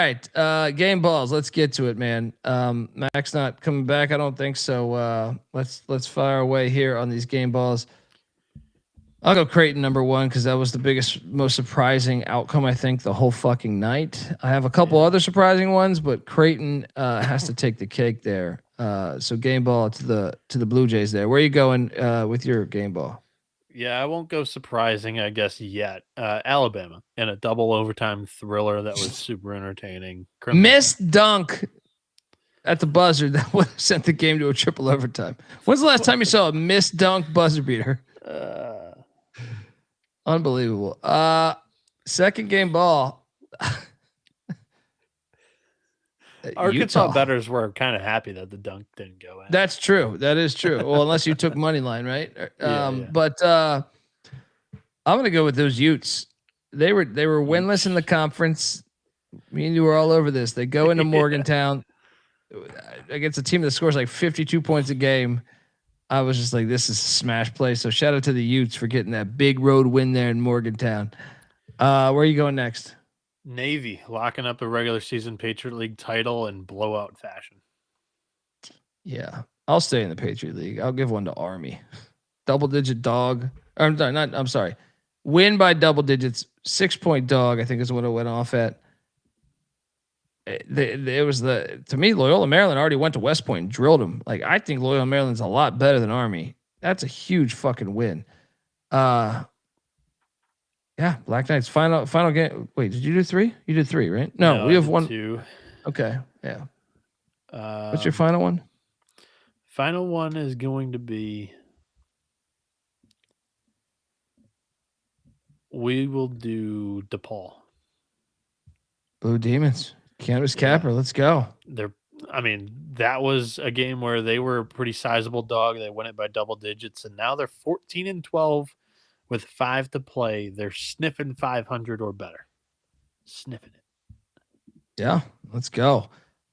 right. Game balls. Let's get to it, man. Mac's not coming back. I don't think so. Let's fire away here on these game balls. I'll go Creighton number one because that was the biggest, most surprising outcome I think the whole fucking night. I have a couple other surprising ones, but Creighton has to take the cake there. So game ball to the Blue Jays there. Where are you going with your game ball? Yeah, I won't go surprising, I guess, yet. Alabama in a double overtime thriller that was super entertaining. Missed dunk at the buzzer that would have sent the game to a triple overtime. When's the last time you saw a missed dunk buzzer beater? Unbelievable. Second game ball. Arkansas bettors were kind of happy that the dunk didn't go in. That's true. That is true. Well, unless you took money line, right? But I'm gonna go with those Utes. They were winless in the conference. Me and you were all over this. They go into Morgantown against a team that scores like 52 points a game. I was just like, this is a smash play. So shout out to the Utes for getting that big road win there in Morgantown. Where are you going next? Navy locking up a regular season Patriot League title in blowout fashion. Yeah, I'll stay in the Patriot League. I'll give one to Army. Double-digit dog. I'm sorry. Win by double digits. 6-point dog, I think is what it went off at. It was to me, Loyola Maryland already went to West Point and drilled them. Like, I think Loyola Maryland's a lot better than Army. That's a huge fucking win. Yeah, Black Knights final game. Wait, did you do 3? You did 3, right? No, we have 1. 2. Okay, yeah. What's your final one? Final one is going to be. We will do DePaul. Blue Demons. Cannabis Capper, let's go. That was a game where they were a pretty sizable dog. They won it by double digits, and now they're 14-12 with 5 to play. They're sniffing 500 or better. Sniffing it. Yeah, let's go.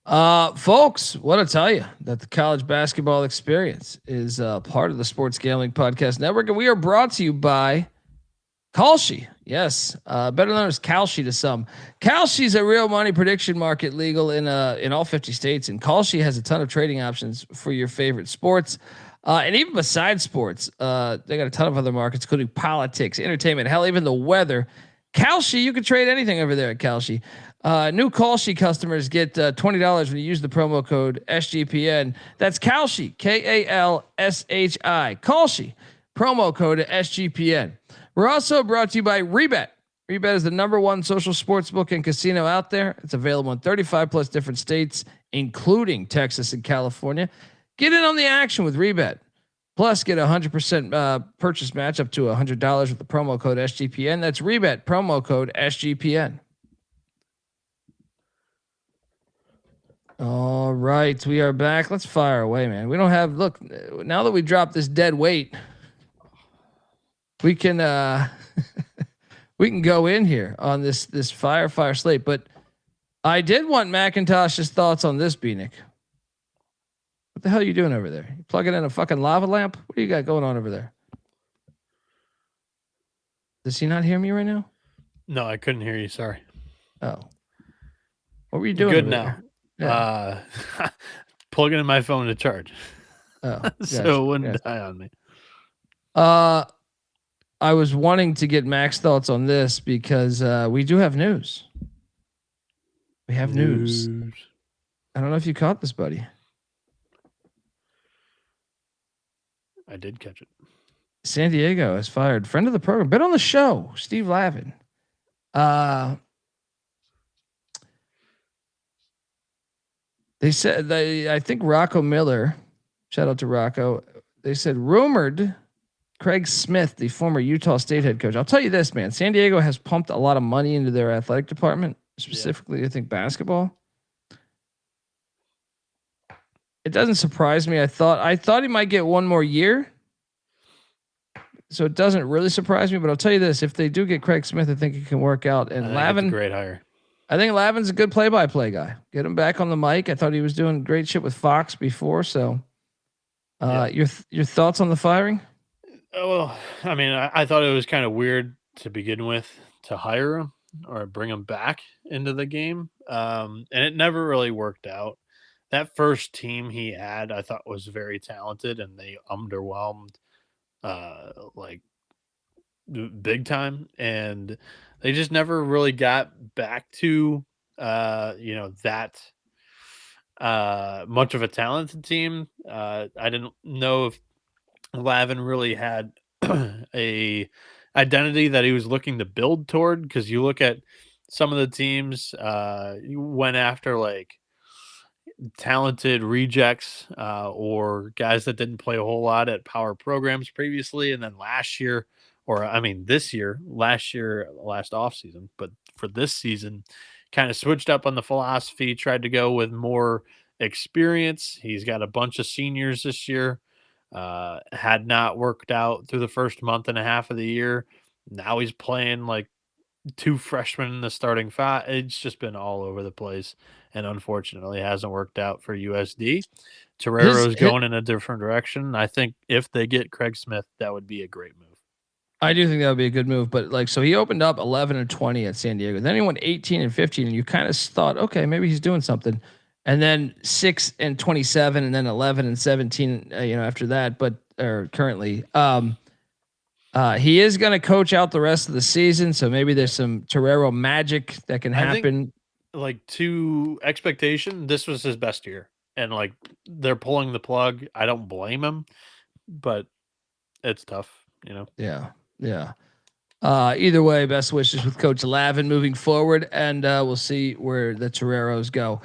Folks, what to tell you that the college basketball experience is part of the Sports Gambling Podcast Network, and we are brought to you by Kalshi. Yes, better known as Kalshi to some. Kalshi is a real money prediction market, legal in all 50 states, and Kalshi has a ton of trading options for your favorite sports, and even besides sports, they got a ton of other markets, including politics, entertainment, hell, even the weather. Kalshi, you can trade anything over there at Kalshi. New Kalshi customers get $20 when you use the promo code SGPN. That's Kalshi, KALSHI. Kalshi, promo code SGPN. We're also brought to you by Rebet. Rebet is the #1 social sports book and casino out there. It's available in 35 plus different states, including Texas and California. Get in on the action with Rebet. Plus, get a 100% purchase match up to $100 with the promo code SGPN. That's Rebet, promo code SGPN. All right, we are back. Let's fire away, man. We don't have, look, now that we dropped this dead weight, we can we can go in here on this fire slate. But I did want McIntyre's thoughts on this, Bieniek. What the hell are you doing over there? You plugging in a fucking lava lamp? What do you got going on over there? Does he not hear me right now? No, I couldn't hear you. Sorry. Oh, what were you doing? Good now. Yeah. Plugging in my phone to charge. Oh, gotcha. So it wouldn't die on me. I was wanting to get Mac's thoughts on this because we do have news. We have news. I don't know if you caught this, buddy. I did catch it. San Diego has fired friend of the program, been on the show, Steve Lavin. They said I think Rocco Miller, shout out to Rocco. They said rumored Craig Smith, the former Utah State head coach. I'll tell you this, man. San Diego has pumped a lot of money into their athletic department, specifically, I think basketball. It doesn't surprise me. I thought he might get one more year. So it doesn't really surprise me, but I'll tell you this. If they do get Craig Smith, I think it can work out. And Lavin, great hire. I think Lavin's a good play-by-play guy. Get him back on the mic. I thought he was doing great shit with Fox before. So your thoughts on the firing? Well, I thought it was kind of weird to begin with to hire him or bring him back. into the game, and it never really worked out. That first team he had, I thought, was very talented, and they underwhelmed like big time, and they just never really got back to that much of a talented team. I didn't know if Lavin really had a identity that he was looking to build toward, because you look at some of the teams you went after, like talented rejects or guys that didn't play a whole lot at power programs previously, and then last year, last offseason, but for this season, kind of switched up on the philosophy, tried to go with more experience. He's got a bunch of seniors this year. Had not worked out through the first month and a half of the year. Now he's playing like two freshmen in the starting five. It's just been all over the place, and unfortunately hasn't worked out for USD. Torero's going in a different direction. I think if they get Craig Smith, that would be a great move. I do think that would be a good move, but so he opened up 11-20 at San Diego. Then he went 18-15, and you kind of thought, okay, maybe he's doing something. And then 6-27, and then 11-17. After that, currently, he is going to coach out the rest of the season. So maybe there's some Torero magic that can happen. To expectation, this was his best year, and they're pulling the plug. I don't blame him, but it's tough, Yeah. Either way, best wishes with Coach Lavin moving forward, and we'll see where the Toreros go.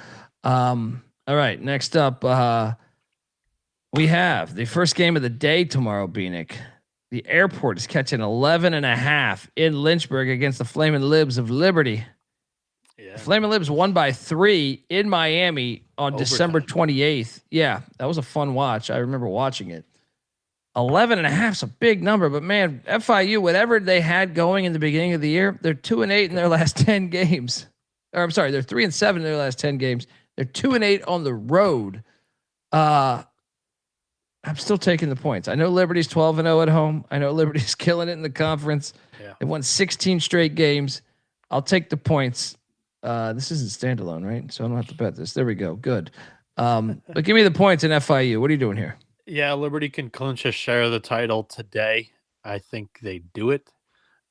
All right, next up, we have the first game of the day tomorrow, Bieniek. The Airport is catching 11.5 in Lynchburg against the Flamin' Libs of Liberty. Yeah. Flamin' Libs won by 3 in Miami on December 28th. Yeah, that was a fun watch. I remember watching it. 11.5 is a big number, but man, FIU, whatever they had going in the beginning of the year, they're 2-8 in their last 10 games. Or I'm sorry, they're 3-7 in their last 10 games. They're 2-8 on the road. I'm still taking the points. I know Liberty's 12-0 at home. I know Liberty's killing it in the conference. Yeah. They won 16 straight games. I'll take the points. This isn't standalone, right? So I don't have to bet this. There we go. Good. But give me the points in FIU. What are you doing here? Yeah, Liberty can clinch a share of the title today. I think they do it.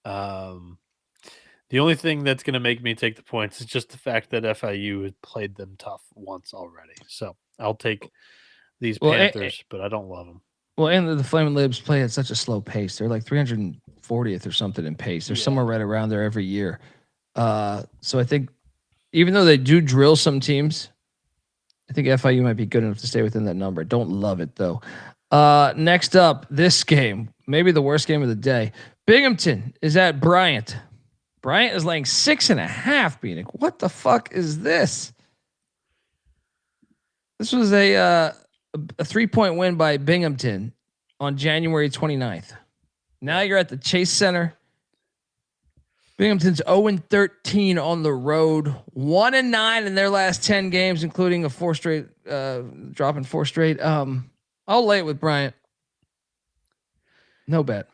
The only thing that's going to make me take the points is just the fact that FIU has played them tough once already. So I'll take these Panthers, but I don't love them. Well, and the Flamin' Libs play at such a slow pace. They're like 340th or something in pace. They're somewhere right around there every year. So I think even though they do drill some teams, I think FIU might be good enough to stay within that number. Don't love it though. Next up, this game, maybe the worst game of the day. Binghamton is at Bryant. Bryant is laying 6.5. Bieniek. What the fuck is this? This was a 3-point win by Binghamton on January 29th. Now you're at the Chase Center. Binghamton's 0-13 on the road, 1-9 in their last 10 games, including a dropping 4 straight. I'll lay it with Bryant. No bet.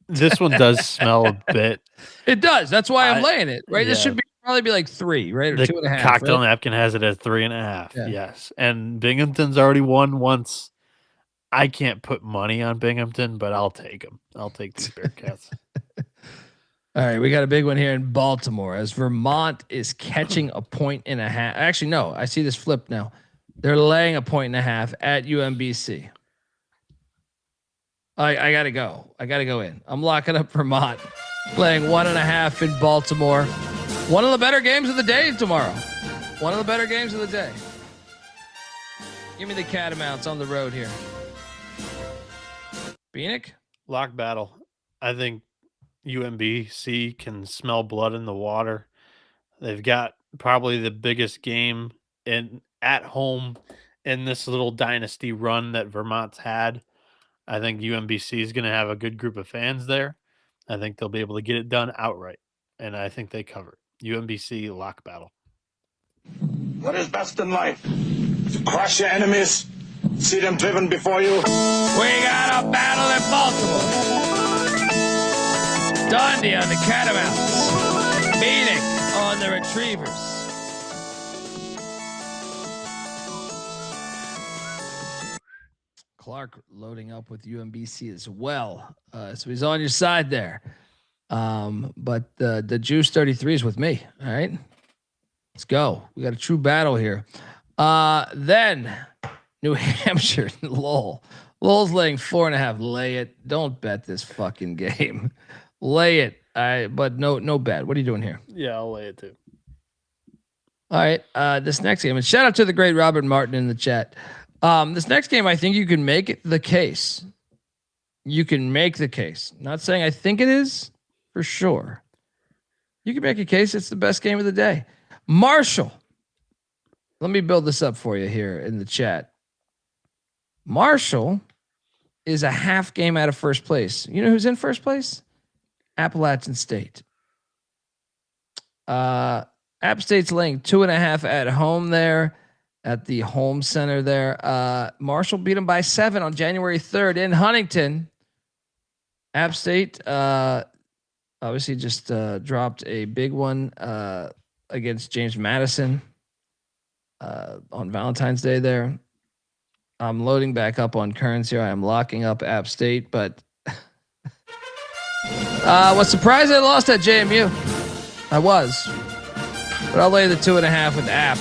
This one does smell a bit. It does. That's why I'm laying it. Right. Yeah. This should probably be like 3, right? Or the 2.5. Cocktail napkin has it at 3.5. Yeah. Yes. And Binghamton's already won once. I can't put money on Binghamton, but I'll take them. I'll take these Bearcats. All right, we got a big one here in Baltimore as Vermont is catching 1.5. Actually, no, I see this flip now. They're laying 1.5 at UMBC. I gotta go. I gotta go in. I'm locking up Vermont, laying 1.5 in Baltimore. One of the better games of the day tomorrow. One of the better games of the day. Give me the Catamounts on the road here. Bieniek? Lock battle. I think UMBC can smell blood in the water. They've got probably the biggest game at home in this little dynasty run that Vermont's had. I think UMBC is going to have a good group of fans there. I think they'll be able to get it done outright, and I think they cover it. UMBC lock battle. What is best in life? To crush your enemies, see them driven before you. We got a battle in Baltimore. Dondi on the Catamounts. Bieniek on the Retrievers. Clark loading up with UMBC as well. So he's on your side there. But the Juice 33 is with me. All right. Let's go. We got a true battle here. Then New Hampshire, Lowell. Lowell's laying 4.5. Lay it. Don't bet this fucking game. Lay it. But no bet. What are you doing here? Yeah, I'll lay it too. All right. This next game, and shout out to the great Robert Martin in the chat. This next game, I think you can make the case. You can make the case. Not saying I think it is for sure. You can make a case. It's the best game of the day. Marshall. Let me build this up for you here in the chat. Marshall is a half game out of first place. You know who's in first place? Appalachian State. App State's laying 2.5 at home there. At the home center there. Marshall beat them by 7 on January 3rd in Huntington. App State obviously just dropped a big one against James Madison on Valentine's Day there. I'm loading back up on Kearns here. I am locking up App State, but was surprised I lost at JMU. I was. But I'll lay the 2.5 with App.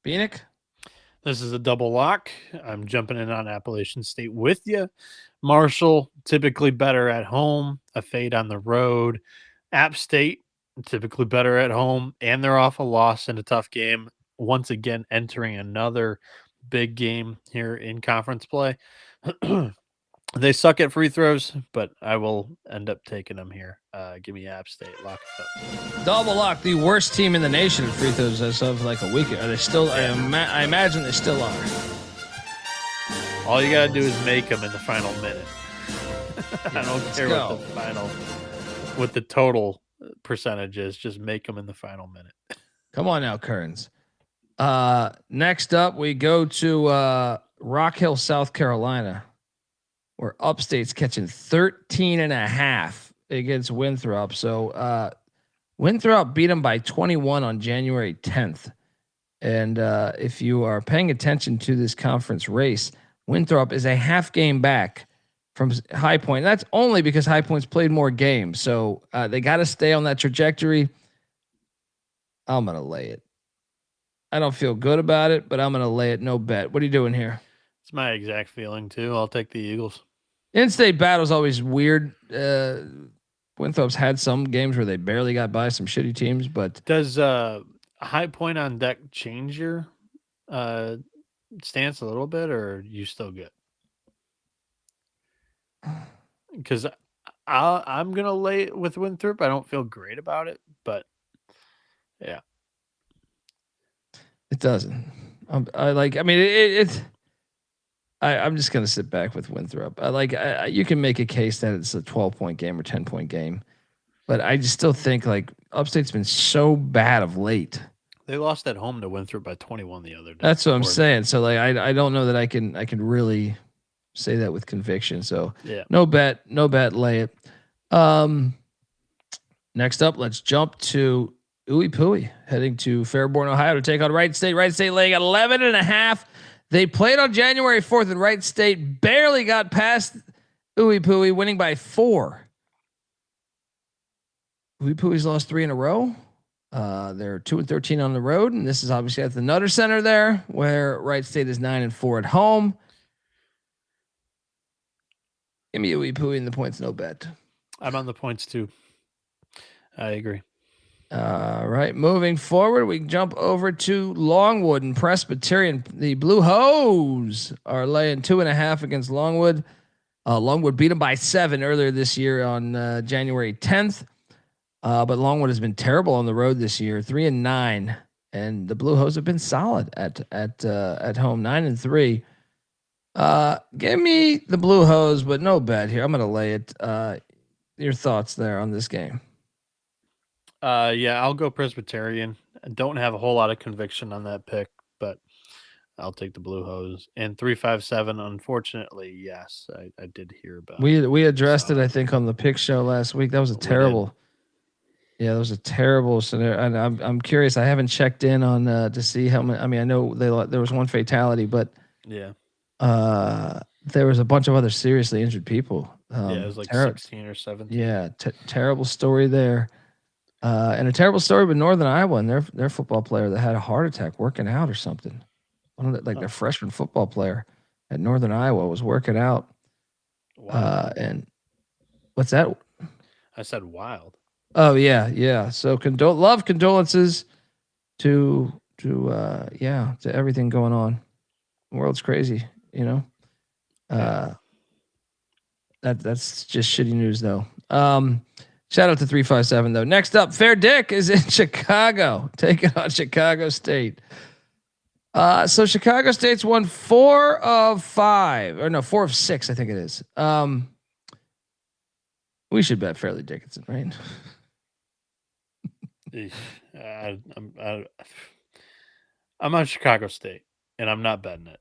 Bieniek? This is a double lock. I'm jumping in on Appalachian State with you. Marshall, typically better at home, a fade on the road. App State, typically better at home, and they're off a loss in a tough game. Once again, entering another big game here in conference play. They suck at free throws, but I will end up taking them here. Give me App State. Lock it up. Double lock. The worst team in the nation at free throws as of like a week. Are they still? I imagine they still are. All you got to do is make them in the final minute. I don't care what the total percentage is. Just make them in the final minute. Come on now, Kearns. Next up, we go to Rock Hill, South Carolina, where Upstate's catching 13.5 against Winthrop. So Winthrop beat them by 21 on January 10th. And if you are paying attention to this conference race, Winthrop is a half game back from High Point. That's only because High Point's played more games. So they got to stay on that trajectory. I'm going to lay it. I don't feel good about it, but I'm going to lay it. No bet. What are you doing here? It's my exact feeling too. I'll take the Eagles. In-state battle's always weird. Winthrop's had some games where they barely got by some shitty teams, but does High Point on deck change your stance a little bit, or are you still good? Because I'm gonna lay it with Winthrop. I don't feel great about it, but yeah, it doesn't. I'm just gonna sit back with Winthrop. You can make a case that it's a 12-point game or 10-point game, but I just still think like Upstate's been so bad of late. They lost at home to Winthrop by 21 the other day. That's what I'm saying. So like I don't know that I can really say that with conviction. So yeah, no bet, lay it. Next up, let's jump to Ooey Pooey, heading to Fairborn, Ohio to take on Wright State. Wright State laying 11.5. They played on January 4th, and Wright State barely got past Ooey Pooey, winning by 4. Ooey Pooey's lost 3 in a row. They're 2-13 on the road, and this is obviously at the Nutter Center there, where Wright State is 9-4 at home. Give me Ooey Pooey in the points, no bet. I'm on the points too. I agree. All right, moving forward, we jump over to Longwood and Presbyterian. The Blue Hose are laying 2.5 against Longwood. Longwood beat them by 7 earlier this year on January 10th. But Longwood has been terrible on the road this year, 3-9, and the Blue Hose have been solid at home, 9-3. Give me the Blue Hose, but no bet here. I'm going to lay it. Your thoughts there on this game? Yeah, I'll go Presbyterian. I don't have a whole lot of conviction on that pick, but I'll take the Blue Hose. And 357, unfortunately, yes, I did hear about. We addressed it, I think, on the pick show last week. That was a terrible. Yeah, that was a terrible scenario. And I'm curious. I haven't checked in on to see how many. I mean, I know there was one fatality, but yeah, there was a bunch of other seriously injured people. Yeah, it was like 16 or 17. Yeah, terrible story there. And a terrible story with Northern Iowa and their football player that had a heart attack working out or something. One of their freshman football player at Northern Iowa was working out. Wow. And what's that? I said wild. Oh yeah. So condolences to everything going on. The world's crazy, you know. That's just shitty news though. Shout out to 357 though. Next up, Fair Dick is in Chicago, taking on Chicago State. So Chicago State's won 4 of 5, or no, 4 of 6, I think it is. We should bet Fairleigh Dickinson, right? I'm on Chicago State, and I'm not betting it.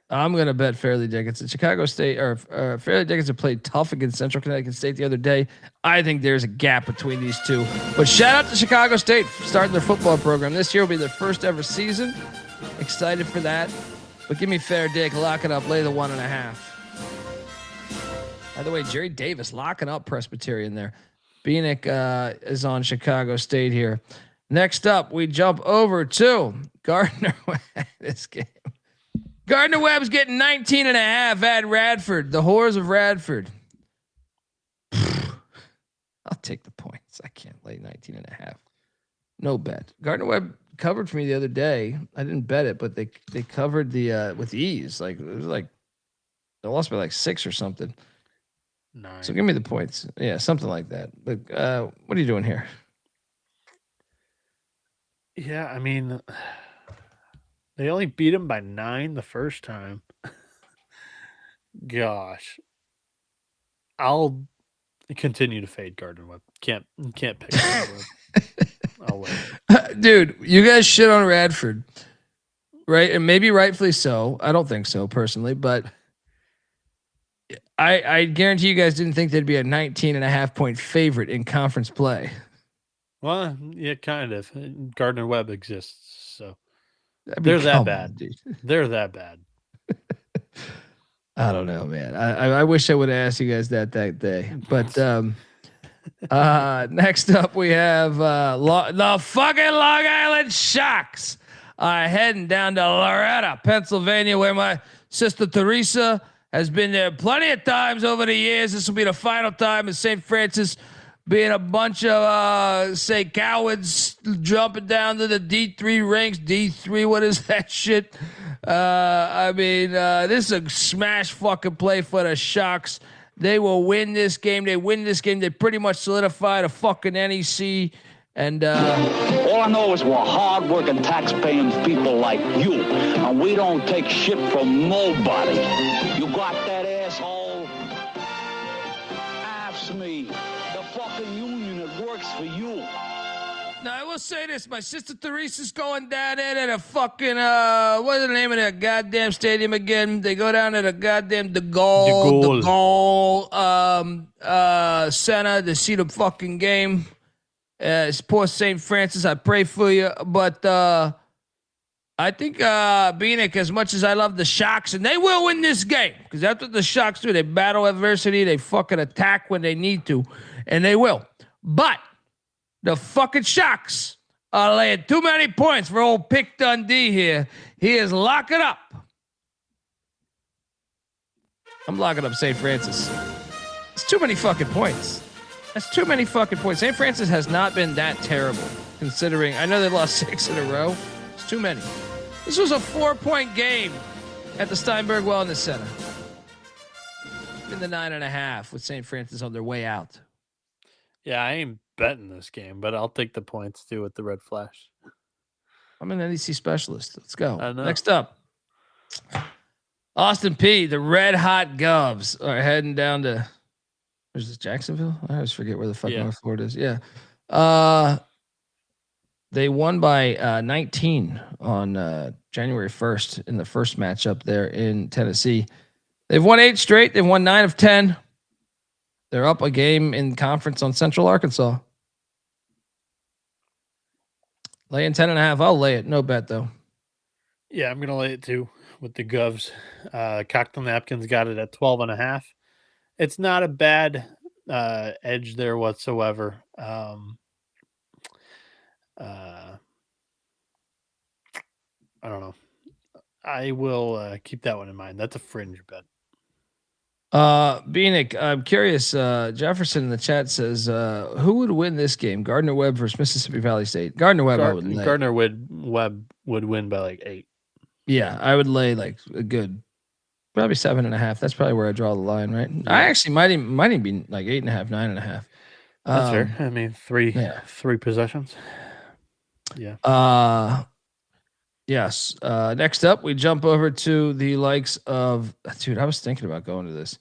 I'm going to bet Fairleigh Dickinson. Chicago State or Fairleigh Dickinson played tough against Central Connecticut State the other day. I think there's a gap between these two. But shout out to Chicago State for starting their football program. This year will be their first ever season. Excited for that. But give me Fair Dick. Lock it up. Lay the 1.5. By the way, Jerry Davis locking up Presbyterian there. Bieniek is on Chicago State here. Next up, we jump over to Gardner. This game. Gardner Webb's getting 19.5 at Radford. The Whores of Radford. I'll take the points. I can't lay 19.5. No bet. Gardner Webb covered for me the other day. I didn't bet it, but they covered the with ease. Like it was like they lost by like 6 or something. 9. So give me the points. Yeah, something like that. But what are you doing here? Yeah, I mean, they only beat him by 9 the first time. Gosh. I'll continue to fade Gardner Webb. Can't pick Gardner Webb. I'll wait. Dude, you guys shit on Radford, right? And maybe rightfully so. I don't think so personally, but I guarantee you guys didn't think they'd be a 19.5 point favorite in conference play. Well, yeah, kind of. Gardner Webb exists, so they're that bad. They're that bad. I don't know, man. I wish I would have asked you guys that day. But next up we have the fucking Long Island Sharks heading down to Loretta, Pennsylvania, where my sister Teresa has been there plenty of times over the years. This will be the final time in St. Francis, being a bunch of, cowards jumping down to the D3 ranks. D3, what is that shit? This is a smash fucking play for the Sharks. They will win this game. They win this game. They pretty much solidify the fucking NEC. And all I know is we're hard-working, tax-paying people like you, and we don't take shit from nobody. You got that, asshole? Ask me. The fucking union that works for you. Now, I will say this. My sister Teresa's going down there to the fucking, what is the name of that goddamn stadium again? They go down to the goddamn De Gaulle Center to see the fucking game. Poor St. Francis, I pray for you. But I think Bieniek, as much as I love the Sharks, and they will win this game, because that's what the Sharks do. They battle adversity. They fucking attack when they need to, and they will. But the fucking Sharks are laying too many points for old Pick Dundee here. He is locking up. I'm locking up St. Francis. It's too many fucking points. That's too many fucking points. St. Francis has not been that terrible, considering I know they lost 6 in a row. It's too many. This was a 4-point game at the Steinberg Wellness Center. In the 9.5 with St. Francis on their way out. Yeah, I ain't betting this game, but I'll take the points too with the Red Flash. I'm an NEC specialist. Let's go. I know. Next up, Austin P. The Red Hot Govs are heading down to. Where's this, Jacksonville? I always forget where the fuck North Florida is. Yeah. They won by 19 on January 1st in the first matchup there in Tennessee. They've won 8 straight. They've won 9 of 10. They're up a game in conference on Central Arkansas. Laying 10.5. I'll lay it. No bet though. Yeah, I'm gonna lay it too with the Govs. Cocktail Napkins got it at 12.5. It's not a bad edge there whatsoever. I don't know. I will keep that one in mind. That's a fringe bet. Bieniek, I'm curious. Jefferson in the chat says, who would win this game? Gardner Webb versus Mississippi Valley State. Gardner Webb, I would lay. Gardner Webb would win by like 8. Yeah, I would lay like a good, probably 7.5. That's probably where I draw the line, right? Yeah. I actually might even be like 8.5, 9.5. That's fair. I mean, three possessions. Yeah. Yes. Next up, we jump over to the likes of, dude, I was thinking about going to this.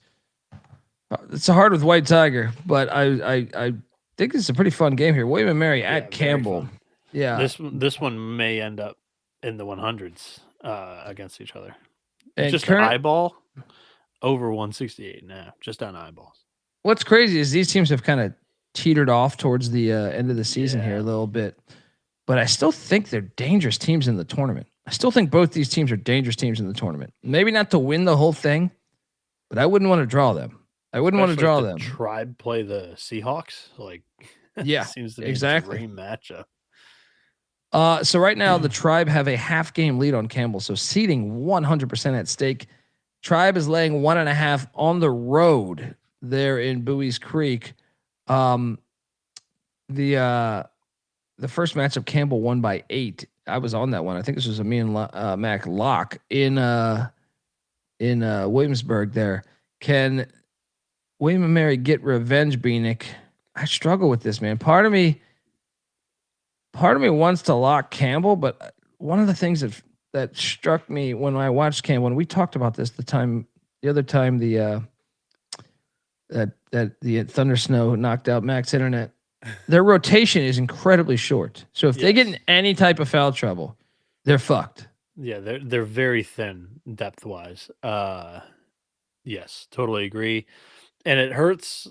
It's a hard with White Tiger, but I think it's a pretty fun game here. William and Mary at Campbell. Yeah. This one may end up in the 100s against each other. And just an eyeball over 168 now, just on eyeballs. What's crazy is these teams have kind of teetered off towards the end of the season here a little bit. But I still think they're dangerous teams in the tournament. I still think both these teams are dangerous teams in the tournament. Maybe not to win the whole thing, but I wouldn't want to draw them. Them. Tribe play the Seahawks, like seems to be a dream matchup. So right now the Tribe have a half game lead on Campbell, so seeding 100% at stake. Tribe is laying 1.5 on the road there in Bowie's Creek. The first matchup, Campbell won by 8. I was on that one. I think this was a me and Mac lock in Williamsburg. There, can William and Mary get revenge, Bieniek? I struggle with this, man. Part of me wants to lock Campbell, but one of the things that struck me when I watched Campbell, and we talked about this the other time that the Thunder Snow knocked out Mac's internet. Their rotation is incredibly short. So if they get in any type of foul trouble, they're fucked. Yeah, they're very thin depth-wise. Yes, totally agree. And it hurts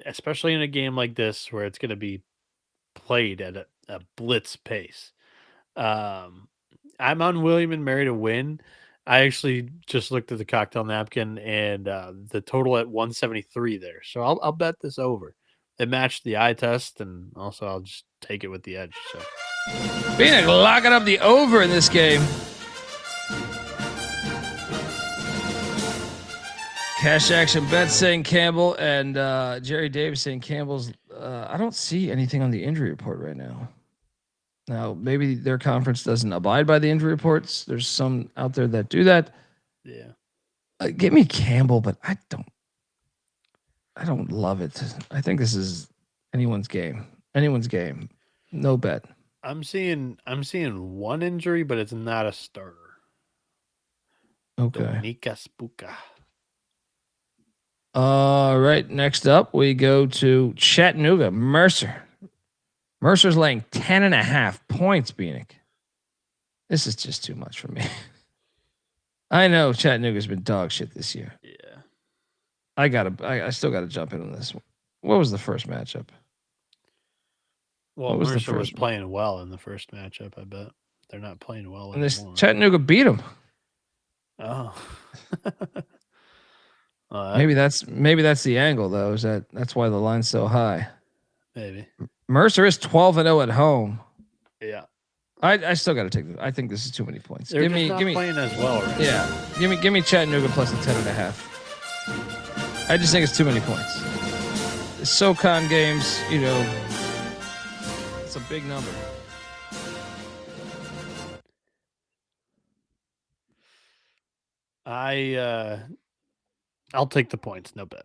especially in a game like this where it's going to be played at a blitz pace. I'm on William and Mary to win. I actually just looked at the cocktail napkin and the total at 173 there. So I'll bet this over. It matched the eye test, and also I'll just take it with the edge. So, Bieniek locking up the over in this game. Cash Action Bet saying Campbell, and Jerry Davis saying Campbell's. I don't see anything on the injury report right now. Now, maybe their conference doesn't abide by the injury reports. There's some out there that do that. Yeah. Give me Campbell, but I don't love it. I think this is anyone's game. No bet. I'm seeing one injury, but it's not a starter. Okay. Dominica Spuka. All right. Next up, we go to Chattanooga. Mercer's laying 10.5 points, Bieniek. This is just too much for me. I know Chattanooga's been dog shit this year. Yeah. I still gotta jump in on this one. What was the first matchup? Well, Mercer was playing well in the first matchup. I bet they're not playing well and anymore. This Chattanooga beat them. Oh, maybe that's the angle though. That's why the line's so high. Maybe Mercer is 12-0 at home. Yeah, I still got to take. I think this is too many points. They're give me playing as well. Right? Yeah, give me Chattanooga plus the 10.5. I just think it's too many points. The SoCon games, it's a big number. I'll take the points. No bet.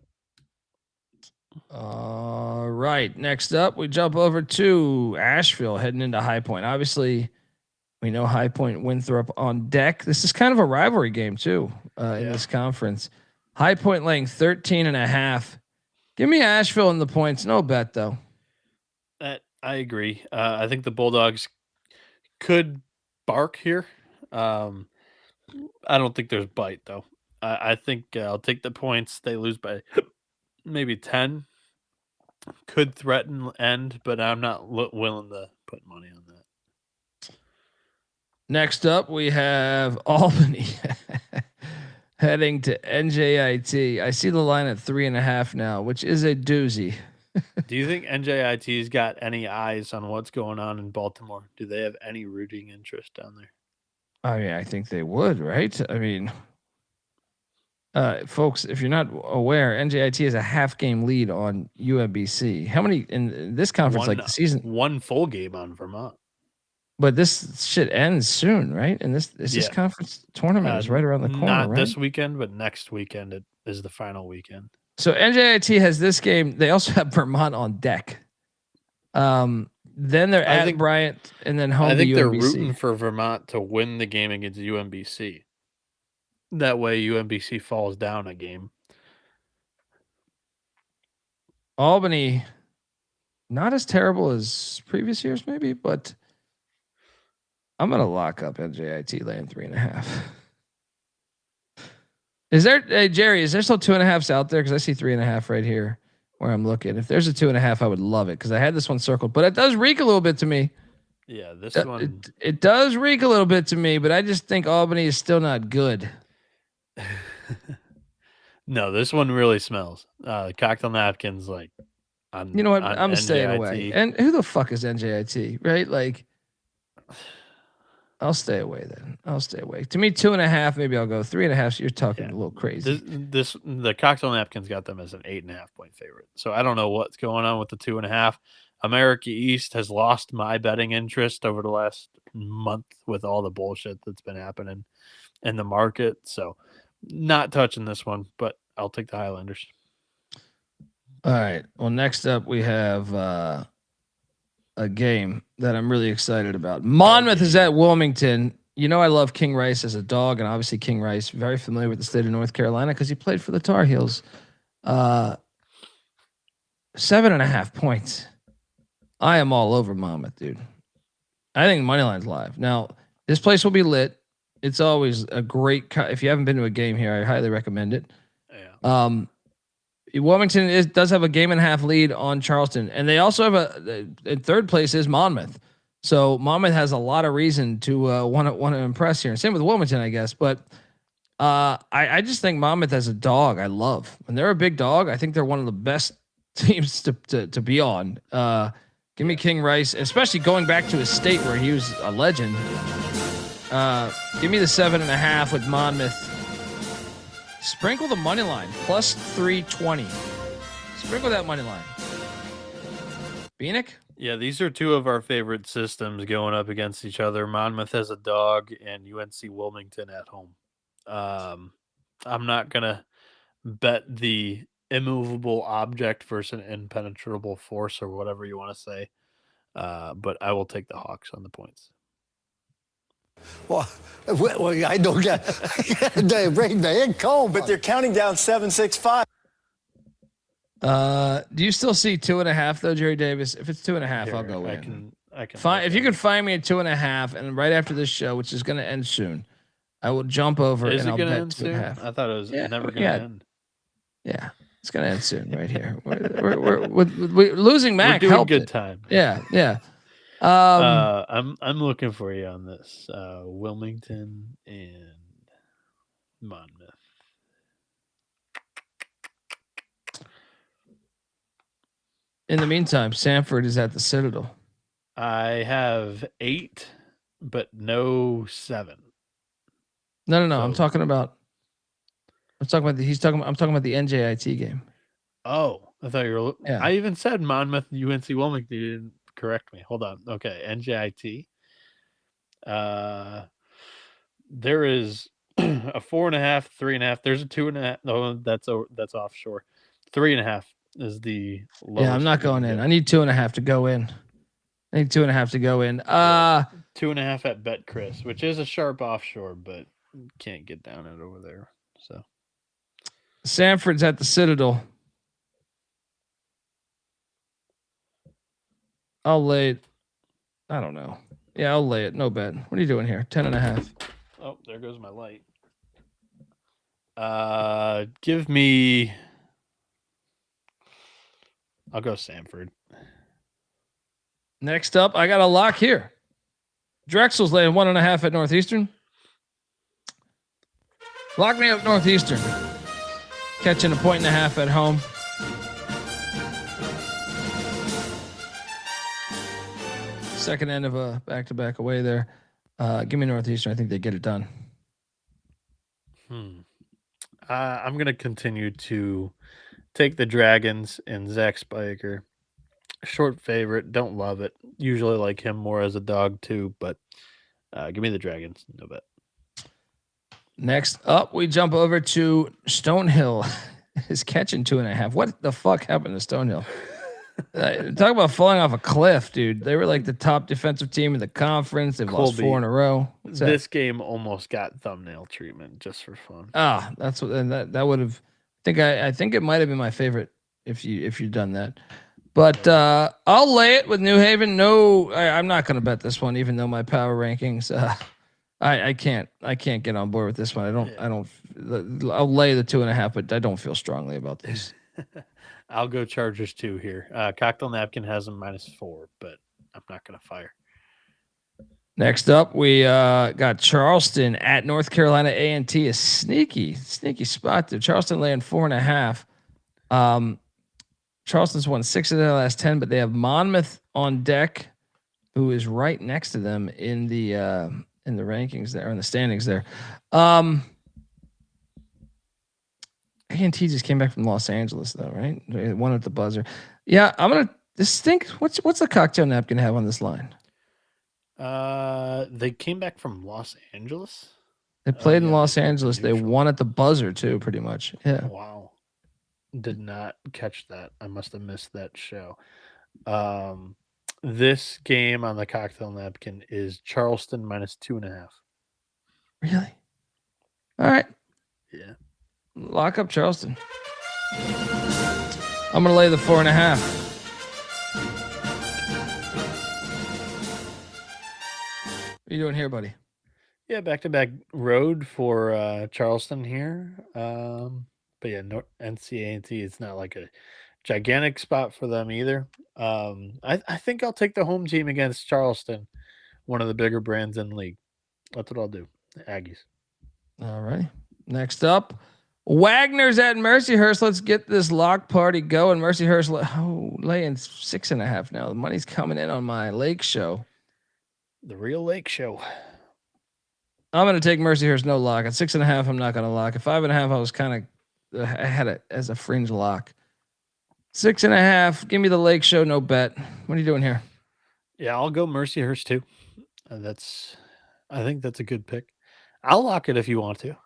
All right. Next up, we jump over to Asheville, heading into High Point. Obviously, we know High Point, Winthrop on deck. This is kind of a rivalry game too in this conference. High Point laying 13.5. Give me Asheville in the points. No bet though. I agree. I think the Bulldogs could bark here. I don't think there's bite though. I think I'll take the points. They lose by maybe 10. Could threaten end, but I'm not willing to put money on that. Next up, we have Albany heading to NJIT. I see the line at 3.5 now, which is a doozy. Do you think NJIT's got any eyes on what's going on in Baltimore? Do they have any rooting interest down there? I mean, I think they would, right? I mean, folks, if you're not aware, NJIT has a half game lead on UMBC. How many in this conference, like the season? One full game on Vermont. But this shit ends soon, right? And this conference tournament is right around the corner, not right? This weekend, but next weekend it is the final weekend. So NJIT has this game. They also have Vermont on deck. Then they're at Bryant, and then home. I think to they're UMBC. rooting for Vermont to win the game against UMBC. That way, UMBC falls down a game. Albany, not as terrible as previous years, maybe, but I'm gonna lock up NJIT laying 3.5. Is there, hey Jerry? Is there still 2.5s out there? Because I see 3.5 right here where I'm looking. If there's a 2.5, I would love it because I had this one circled, but it does reek a little bit to me. Yeah, this one. It does reek a little bit to me, but I just think Albany is still not good. No, this one really smells. Cocktail napkins, like. You know what? I'm staying away. And who the fuck is NJIT, right? Like, I'll stay away then. I'll stay away. To me, 2.5, maybe I'll go 3.5. So you're talking a little crazy. The cocktail napkins got them as an 8.5 point favorite. So I don't know what's going on with the 2.5. America East has lost my betting interest over the last month with all the bullshit that's been happening in the market. So not touching this one, but I'll take the Highlanders. All right. Well, next up we have a game that I'm really excited about. Monmouth is at Wilmington. You know, I love King Rice as a dog, and obviously King Rice, very familiar with the state of North Carolina because he played for the Tar Heels. 7.5 points. I am all over Monmouth, dude. I think Moneyline's live. Now, this place will be lit. It's always a great. If you haven't been to a game here, I highly recommend it. Yeah. Wilmington does have a 1.5 lead on Charleston, and they also have in third place is Monmouth. So Monmouth has a lot of reason to want to impress here. And same with Wilmington, I guess. But I just think Monmouth as a dog, I love. When they're a big dog, I think they're one of the best teams to be on. Give me King Rice, especially going back to his state where he was a legend. Give me the 7.5 with Monmouth. Sprinkle the money line plus 320. Sprinkle that money line. Bieniek? Yeah, these are two of our favorite systems going up against each other. Monmouth as a dog and UNC Wilmington at home. I'm not gonna bet the immovable object versus an impenetrable force or whatever you want to say, but I will take the Hawks on the points. Well, I don't get they bring the head cold, but they're counting down 7-6-5. Do you still see 2.5 though, Jerry Davis? If it's 2.5, I'll go in. I can find if you can find me at 2.5, and right after this show, which is going to end soon, I will jump over and I'll bet 2.5. I thought it was never going to end. Yeah, it's going to end soon, right here. We're losing Mac. We're doing good time. Yeah. I'm looking for you on this. Wilmington and Monmouth. In the meantime, Sanford is at the Citadel. I have 8, but no 7. No. So, I'm talking about the NJIT game. Oh, I thought you were. Yeah. I even said Monmouth, UNC Wilmington. You didn't correct me. Hold on. Okay, NJIT. There is a 4.5, 3.5. There's a 2.5. No, that's offshore. 3.5 is the lowest. Yeah, I'm not going in. I need 2.5 to go in. 2.5 to go in. 2.5 at Bet Chris, which is a sharp offshore, but can't get down it over there. So Sanford's at the Citadel. I'll lay it. I don't know. Yeah, I'll lay it. No bet. What are you doing here? 10.5. Oh, there goes my light. Give me. I'll go Samford. Next up, I got a lock here. Drexel's laying 1.5 at Northeastern. Lock me up Northeastern. Catching 1.5 at home. Second end of a back-to-back away there. Give me Northeastern. I think they get it done. I'm going to continue to take the Dragons and Zach Spiker. Short favorite. Don't love it. Usually like him more as a dog too, but give me the Dragons. No bet. Next up, we jump over to Stonehill. Is catching 2.5. What the fuck happened to Stonehill? Talk about falling off a cliff, dude. They were like the top defensive team in the conference. They've lost 4 in a row. This game almost got thumbnail treatment just for fun. That's what, and that would have. I think it might have been my favorite if you'd done that. But I'll lay it with New Haven. No, I'm not going to bet this one, even though my power rankings. I can't get on board with this one. I'll lay the 2.5, but I don't feel strongly about this. I'll go Chargers 2 here. Cocktail Napkin has them -4, but I'm not going to fire. Next up, we got Charleston at North Carolina A&T. A sneaky spot there. Charleston laying 4.5. Charleston's won 6 of their last 10, but they have Monmouth on deck, who is right next to them in the rankings there, in the standings there. A&T just came back from Los Angeles, though, right? They won at the buzzer. Yeah, I'm gonna just think. What's the Cocktail Napkin have on this line? They came back from Los Angeles. They played in Los Angeles. They won at the buzzer too, pretty much. Yeah. Wow. Did not catch that. I must have missed that show. This game on the Cocktail Napkin is Charleston -2.5. Really? All right. Yeah. Lock up Charleston. I'm gonna lay the 4.5. What are you doing here, buddy? Yeah, back-to-back road for Charleston here. But yeah, NCAA, it's not like a gigantic spot for them either. I think I'll take the home team against Charleston, one of the bigger brands in the league. That's what I'll do. The Aggies. All right. Next up, Wagner's at Mercyhurst. Let's get this lock party going. Mercyhurst laying 6.5 now. The money's coming in on my Lake Show. The real Lake Show. I'm going to take Mercyhurst no lock. At 6.5, I'm not going to lock. At 5.5, I was kind of I had it as a fringe lock. 6.5. Give me the Lake Show no bet. What are you doing here? Yeah, I'll go Mercyhurst too. I think that's a good pick. I'll lock it if you want to.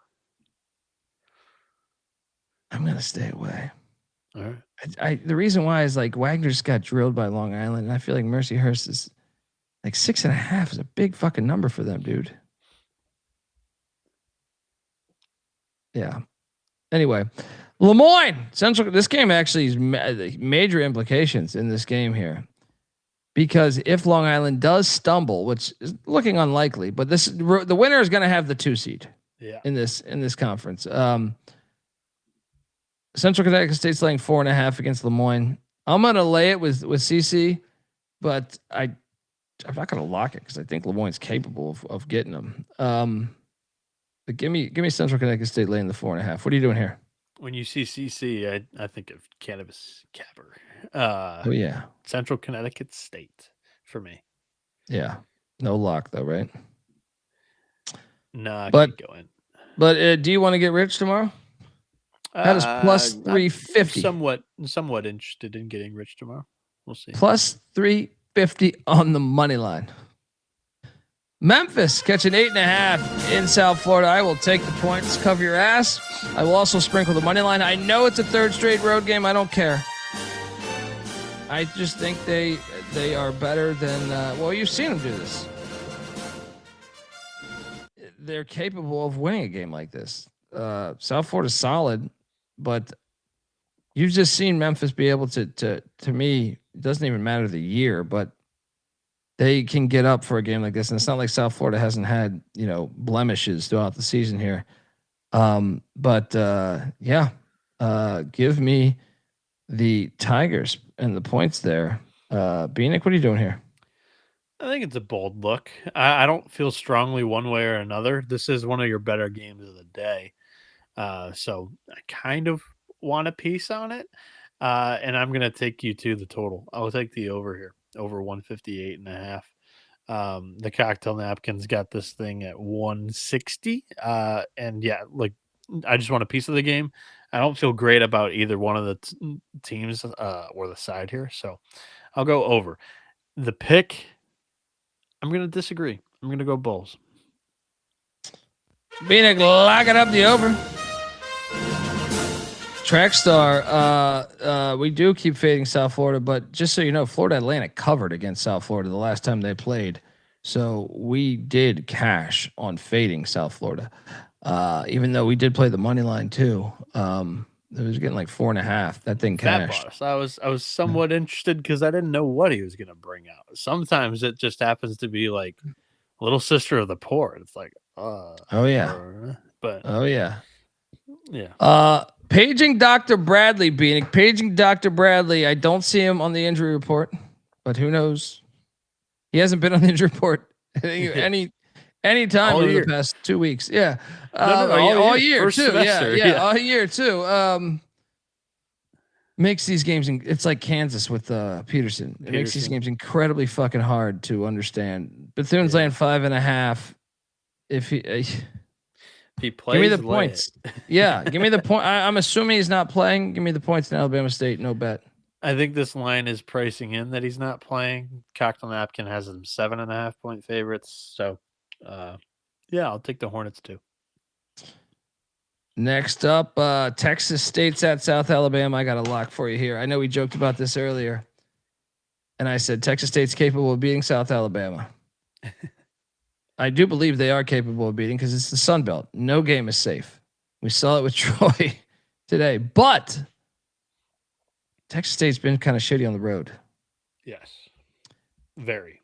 I'm gonna stay away. All right. The reason why is like Wagner just got drilled by Long Island, and I feel like Mercyhurst is like 6.5 is a big fucking number for them, dude. Yeah. Anyway, Lemoyne Central. This game actually is major implications in this game here, because if Long Island does stumble, which is looking unlikely, but the winner is going to have the 2 seed. Yeah. In this conference. Central Connecticut State's laying 4.5 against Lemoyne. I'm gonna lay it with CC, but I'm not gonna lock it because I think Lemoyne's capable of getting them. But give me Central Connecticut State laying the 4.5. What are you doing here? When you see CC, I think of Cannabis Capper. Oh yeah, Central Connecticut State for me. Yeah, no lock though, right? No, I can't go in. But do you want to get rich tomorrow? That is plus 350. Somewhat interested in getting rich tomorrow. We'll see. Plus 350 on the money line. Memphis catching 8.5 in South Florida. I will take the points. Cover your ass. I will also sprinkle the money line. I know it's a 3rd straight road game. I don't care. I just think they are better than. Well, you've seen them do this. They're capable of winning a game like this. South Florida's solid, but you've just seen Memphis be able to me, it doesn't even matter the year, but they can get up for a game like this. And it's not like South Florida hasn't had, blemishes throughout the season here. Give me the Tigers and the points there. Bieniek, what are you doing here? I think it's a bold look. I don't feel strongly one way or another. This is one of your better games of the day. So I kind of want a piece on it. And I'm going to take you to the total. I'll take the over here, over 158.5. The cocktail napkins got this thing at 160. And yeah, like I just want a piece of the game. I don't feel great about either one of the teams or the side here. So I'll go over. The pick, I'm going to disagree. I'm going to go Bulls. Bieniek, lock it up the over. Trackstar, we do keep fading South Florida, but just so you know, Florida Atlantic covered against South Florida the last time they played. So we did cash on fading South Florida. Even though we did play the money line too. It was getting like 4.5. That thing cashed. I was somewhat interested because I didn't know what he was going to bring out. Sometimes it just happens to be like little sister of the poor. It's like, paging Dr. Bradley, paging Dr. Bradley. I don't see him on the injury report, but who knows? He hasn't been on the injury report any time over the past 2 weeks. Yeah. All year too. Semester. Yeah. All year too. Makes these games, it's like Kansas with Peterson. It makes these games incredibly fucking hard to understand. Bethune's laying 5.5. If he plays, give me the points. Yeah, give me the point. I'm assuming he's not playing. Give me the points in Alabama State. No bet. I think this line is pricing in that he's not playing. Cocktail Napkin has him 7.5 point favorites. So, I'll take the Hornets too. Next up, Texas State's at South Alabama. I got a lock for you here. I know we joked about this earlier, and I said Texas State's capable of beating South Alabama. I do believe they are capable of beating because it's the Sun Belt. No game is safe. We saw it with Troy today, but Texas State's been kind of shitty on the road. Yes, very.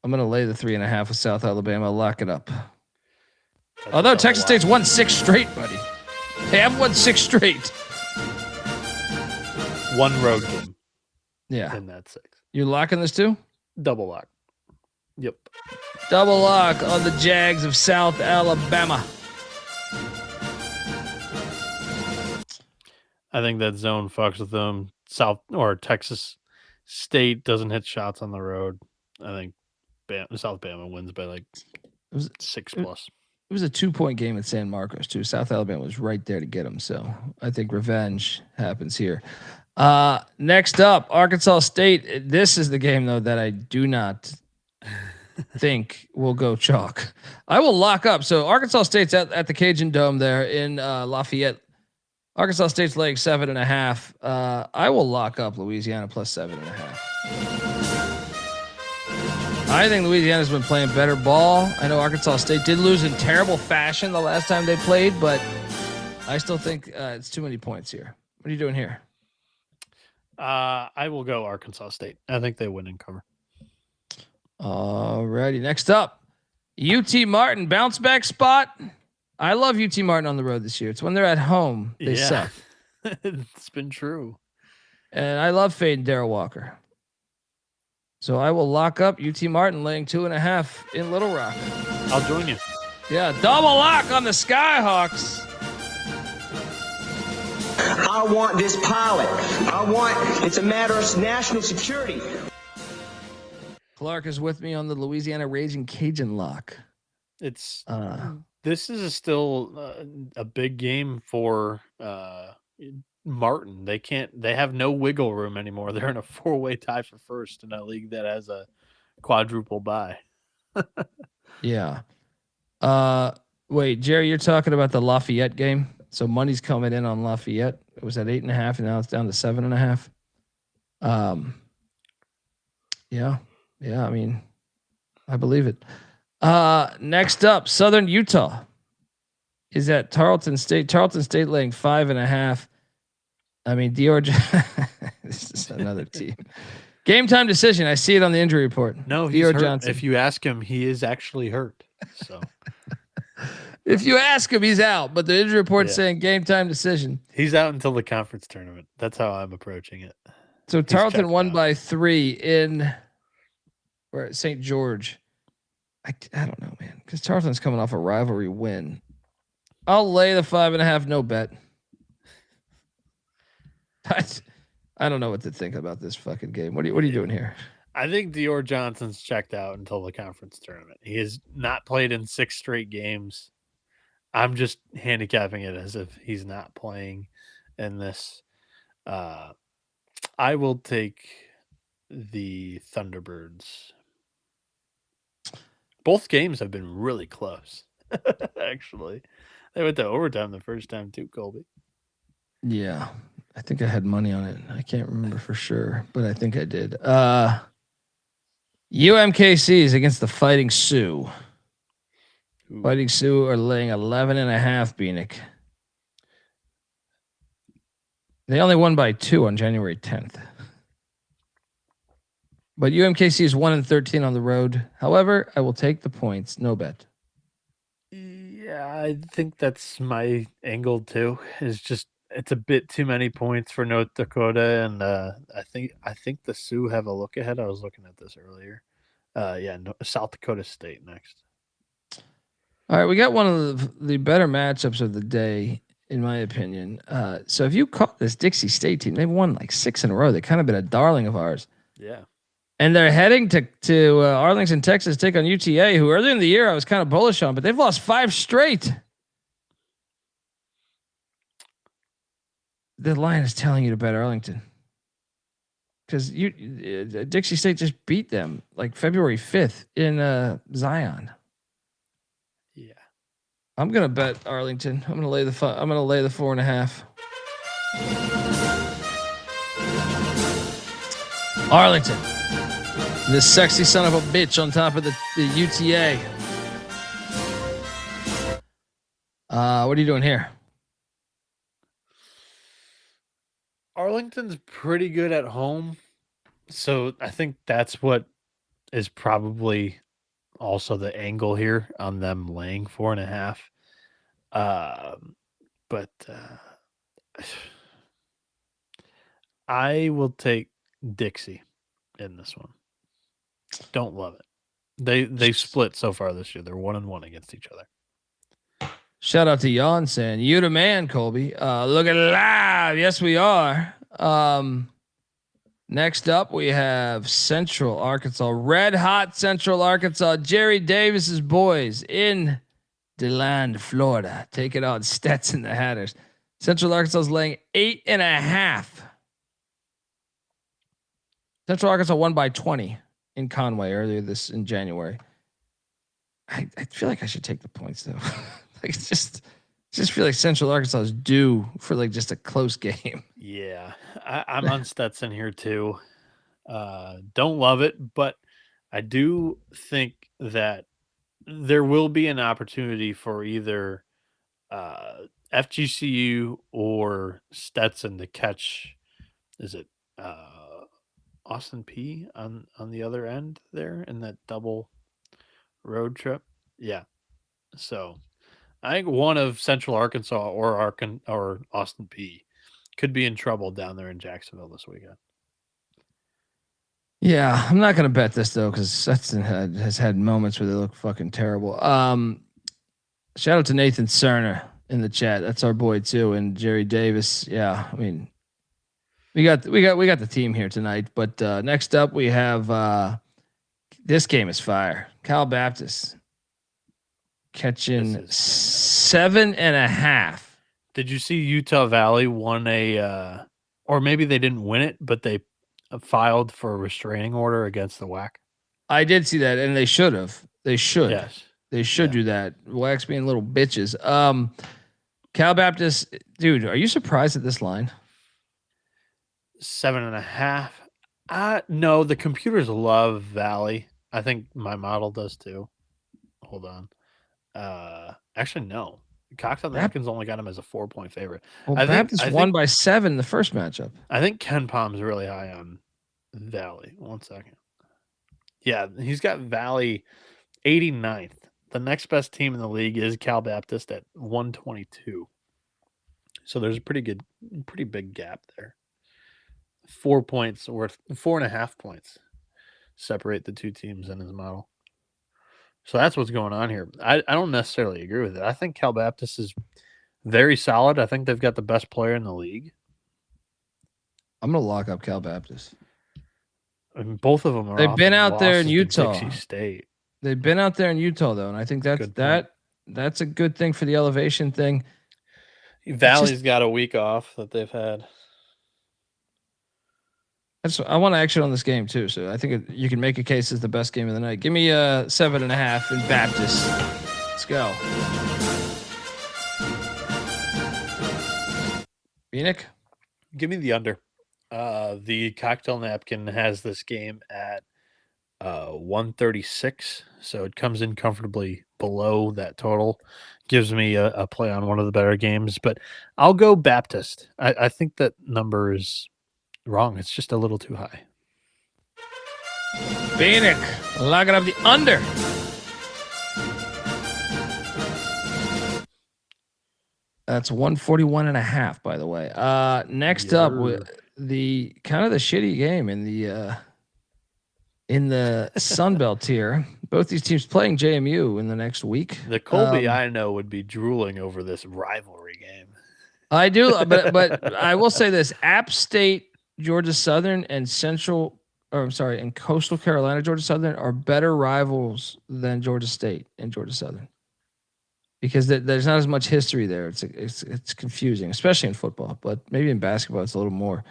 I'm going to lay the 3.5 with South Alabama. I'll lock it up. Although Texas State's won 6 straight, buddy. They have won 6 straight. One road game. Yeah. And that's 6. You locking this too? Double lock. Yep. Double lock on the Jags of South Alabama. I think that zone fucks with them. Texas State doesn't hit shots on the road. I think South Bama wins by like 6+. It was a 2-point game at San Marcos too. South Alabama was right there to get them. So I think revenge happens here. Next up, Arkansas State. This is the game though that I do not think will go chalk. I will lock up. So Arkansas State's at the Cajun Dome there in Lafayette. Arkansas State's laying 7.5. I will lock up Louisiana plus 7.5. I think Louisiana's been playing better ball. I know Arkansas State did lose in terrible fashion the last time they played, but I still think it's too many points here. What are you doing here? I will go Arkansas State. I think they win and cover. Alrighty. Next up, UT Martin bounce back spot. I love UT Martin on the road this year. It's when they're at home they suck. It's been true. And I love fading Darrell Walker. So I will lock up UT Martin laying 2.5 in Little Rock. I'll join you. Yeah, double lock on the Skyhawks. I want this pilot. It's a matter of national security. Clark is with me on the Louisiana Raging Cajun lock. It's this is still a big game for Martin. They have no wiggle room anymore. They're in a 4-way tie for first in a league that has a quadruple bye. Yeah. Wait, Jerry, you're talking about the Lafayette game. So money's coming in on Lafayette. It was at 8.5 and now it's down to 7.5. Yeah. I mean, I believe it. Next up, Southern Utah is at Tarleton State. Tarleton State laying 5.5. I mean, Dior. This is another team. Game time decision. I see it on the injury report. No, he's Theo hurt. Johnson. If you ask him, he is actually hurt. So if you ask him, he's out. But the injury report's Yeah. saying game time decision. he's out until the conference tournament. That's how I'm approaching it. So Tarleton checked won out. by 3 in or St. George. I don't know, man, because Tarleton's coming off a rivalry win. I'll lay the 5.5. No bet. I don't know what to think about this fucking game. What are you doing here? I think Dior Johnson's checked out until the conference tournament. He has not played in 6 straight games. I'm just handicapping it as if he's not playing in this. I will take the Thunderbirds. Both games have been really close, actually. They went to overtime the first time too, Colby. Yeah, I think I had money on it. I can't remember for sure, but I think I did. UMKC is against the Fighting Sioux. Ooh. Fighting Sioux are laying 11.5. Bieniek. They only won by 2 on January 10th. But UMKC is 1-13 on the road. However, I will take the points. No bet. Yeah, I think that's my angle too. It's a bit too many points for North Dakota, and I think the Sioux have a look ahead. I was looking at this earlier. South Dakota State next. All right, we got one of the better matchups of the day, in my opinion. So if you caught this Dixie State team, they've won like 6 in a row. They've kind of been a darling of ours. Yeah. And they're heading to Arlington, Texas, to take on UTA, who earlier in the year I was kind of bullish on, but they've lost 5 straight. The line is telling you to bet Arlington because Dixie State just beat them like February 5th in Zion. Yeah. I'm gonna bet Arlington. I'm gonna lay the 4.5. Arlington. This sexy son of a bitch on top of the UTA. What are you doing here? Arlington's pretty good at home. So I think that's what is probably also the angle here on them laying 4.5. But I will take Dixie in this one. Don't love it. They've split so far this year. They're 1-1 against each other. Shout out to Jan saying, "You the man, Colby." Look at it live. Yes, we are. Next up, we have Central Arkansas, red hot Central Arkansas. Jerry Davis's boys in DeLand, Florida, taking on Stetson the Hatters. Central Arkansas is laying 8.5. Central Arkansas won by 20 in Conway earlier in January. I feel like I should take the points though. Like just feel like Central Arkansas is due for like just a close game. Yeah, I'm on Stetson here too. Don't love it, but I do think that there will be an opportunity for either FGCU or Stetson to catch. Is it Austin P on the other end there in that double road trip? Yeah. So I think one of Central Arkansas or Austin P could be in trouble down there in Jacksonville this weekend. Yeah, I'm not gonna bet this though because Stetson has had moments where they look fucking terrible. Shout out to Nathan Cerner in the chat. That's our boy too, and Jerry Davis. Yeah, I mean, we got the team here tonight. But next up we have this game is fire. Cal Baptist catching 7.5. Did you see Utah Valley won or maybe they didn't win it, but they filed for a restraining order against the WAC? I did see that, and they should have. They should. Yes. They should do that. WAC's being little bitches. Cal Baptist, dude, are you surprised at this line? 7.5. No, the computers love Valley. I think my model does too. Hold on. Actually, no. Cox on the Napkins only got him as a 4-point favorite. Well, Baptist won by 7 the first matchup. I think Ken Palm's really high on Valley. 1 second. Yeah, he's got Valley 89th. The next best team in the league is Cal Baptist at 122. So there's a pretty big gap there. 4 points or 4.5 points separate the two teams in his model. So that's what's going on here. I don't necessarily agree with it. I think Cal Baptist is very solid. I think they've got the best player in the league. I'm going to lock up Cal Baptist. I mean, both of them are. They've been out there in Utah. Dixie State. They've been out there in Utah though, and I think that's a good thing for the elevation thing. Valley's got a week off that they've had. I want to action on this game too, so I think you can make a case as the best game of the night. Give me 7.5 in Baptist. Let's go. Bieniek? Give me the under. The cocktail napkin has this game at 136, so it comes in comfortably below that total. Gives me a play on one of the better games, but I'll go Baptist. I think that number is wrong. It's just a little too high. Bieniek, locking up the under. That's 141.5, by the way. Next up, the kind of the shitty game in the Sun Belt tier. Both these teams playing JMU in the next week. The Colby I know would be drooling over this rivalry game. I do, but I will say this: App State, Georgia Southern, and Coastal Carolina, Georgia Southern are better rivals than Georgia State and Georgia Southern. Because there's not as much history there. It's confusing, especially in football, but maybe in basketball it's a little more.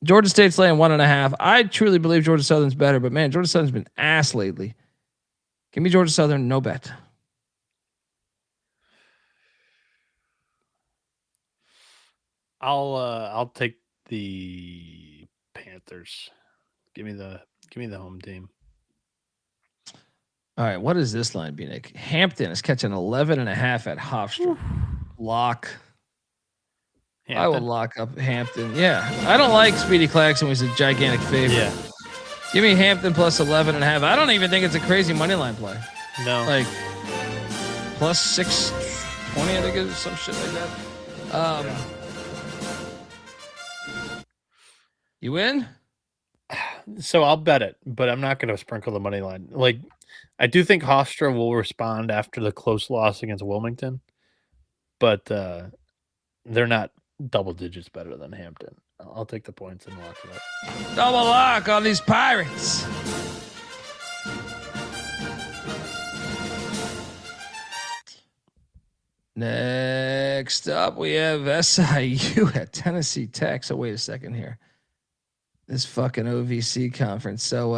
Georgia State's laying 1.5. I truly believe Georgia Southern's better, but man, Georgia Southern's been ass lately. Give me Georgia Southern, no bet. I'll take the Panthers. Give me the home team. All right, what is this line, Bieniek? Hampton is catching 11.5 at Hofstra. Lock. Hampton. I will lock up Hampton. Yeah, I don't like Speedy Claxton. Was a gigantic favorite. Yeah. Give me Hampton plus 11.5. I don't even think it's a crazy money line play. No. Like plus 620, I think it is some shit like that. You win? So I'll bet it, but I'm not going to sprinkle the money line. Like, I do think Hofstra will respond after the close loss against Wilmington, but they're not double digits better than Hampton. I'll take the points and lock it up. Double lock on these Pirates. Next up, we have SIU at Tennessee Tech. So wait a second here. This fucking OVC conference. So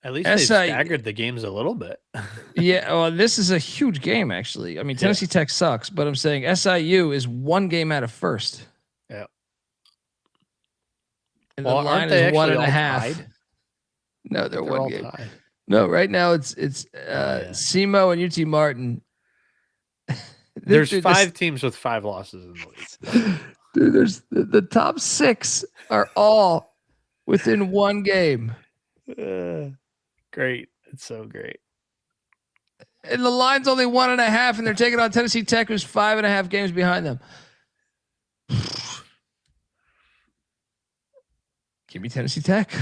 at least they staggered the games a little bit. Yeah, well, this is a huge game, actually. I mean, Tennessee Tech sucks, but I'm saying SIU is one game out of first. Yeah. And the line is 1.5. No, they're one game. Tied. No, right now it's SEMO and UT Martin. There's 5 teams with 5 losses in the league. Dude, there's the top 6 are all within one game. Great. It's so great. And the line's only 1.5, and they're taking on Tennessee Tech, who's 5.5 games behind them. Give me Tennessee Tech.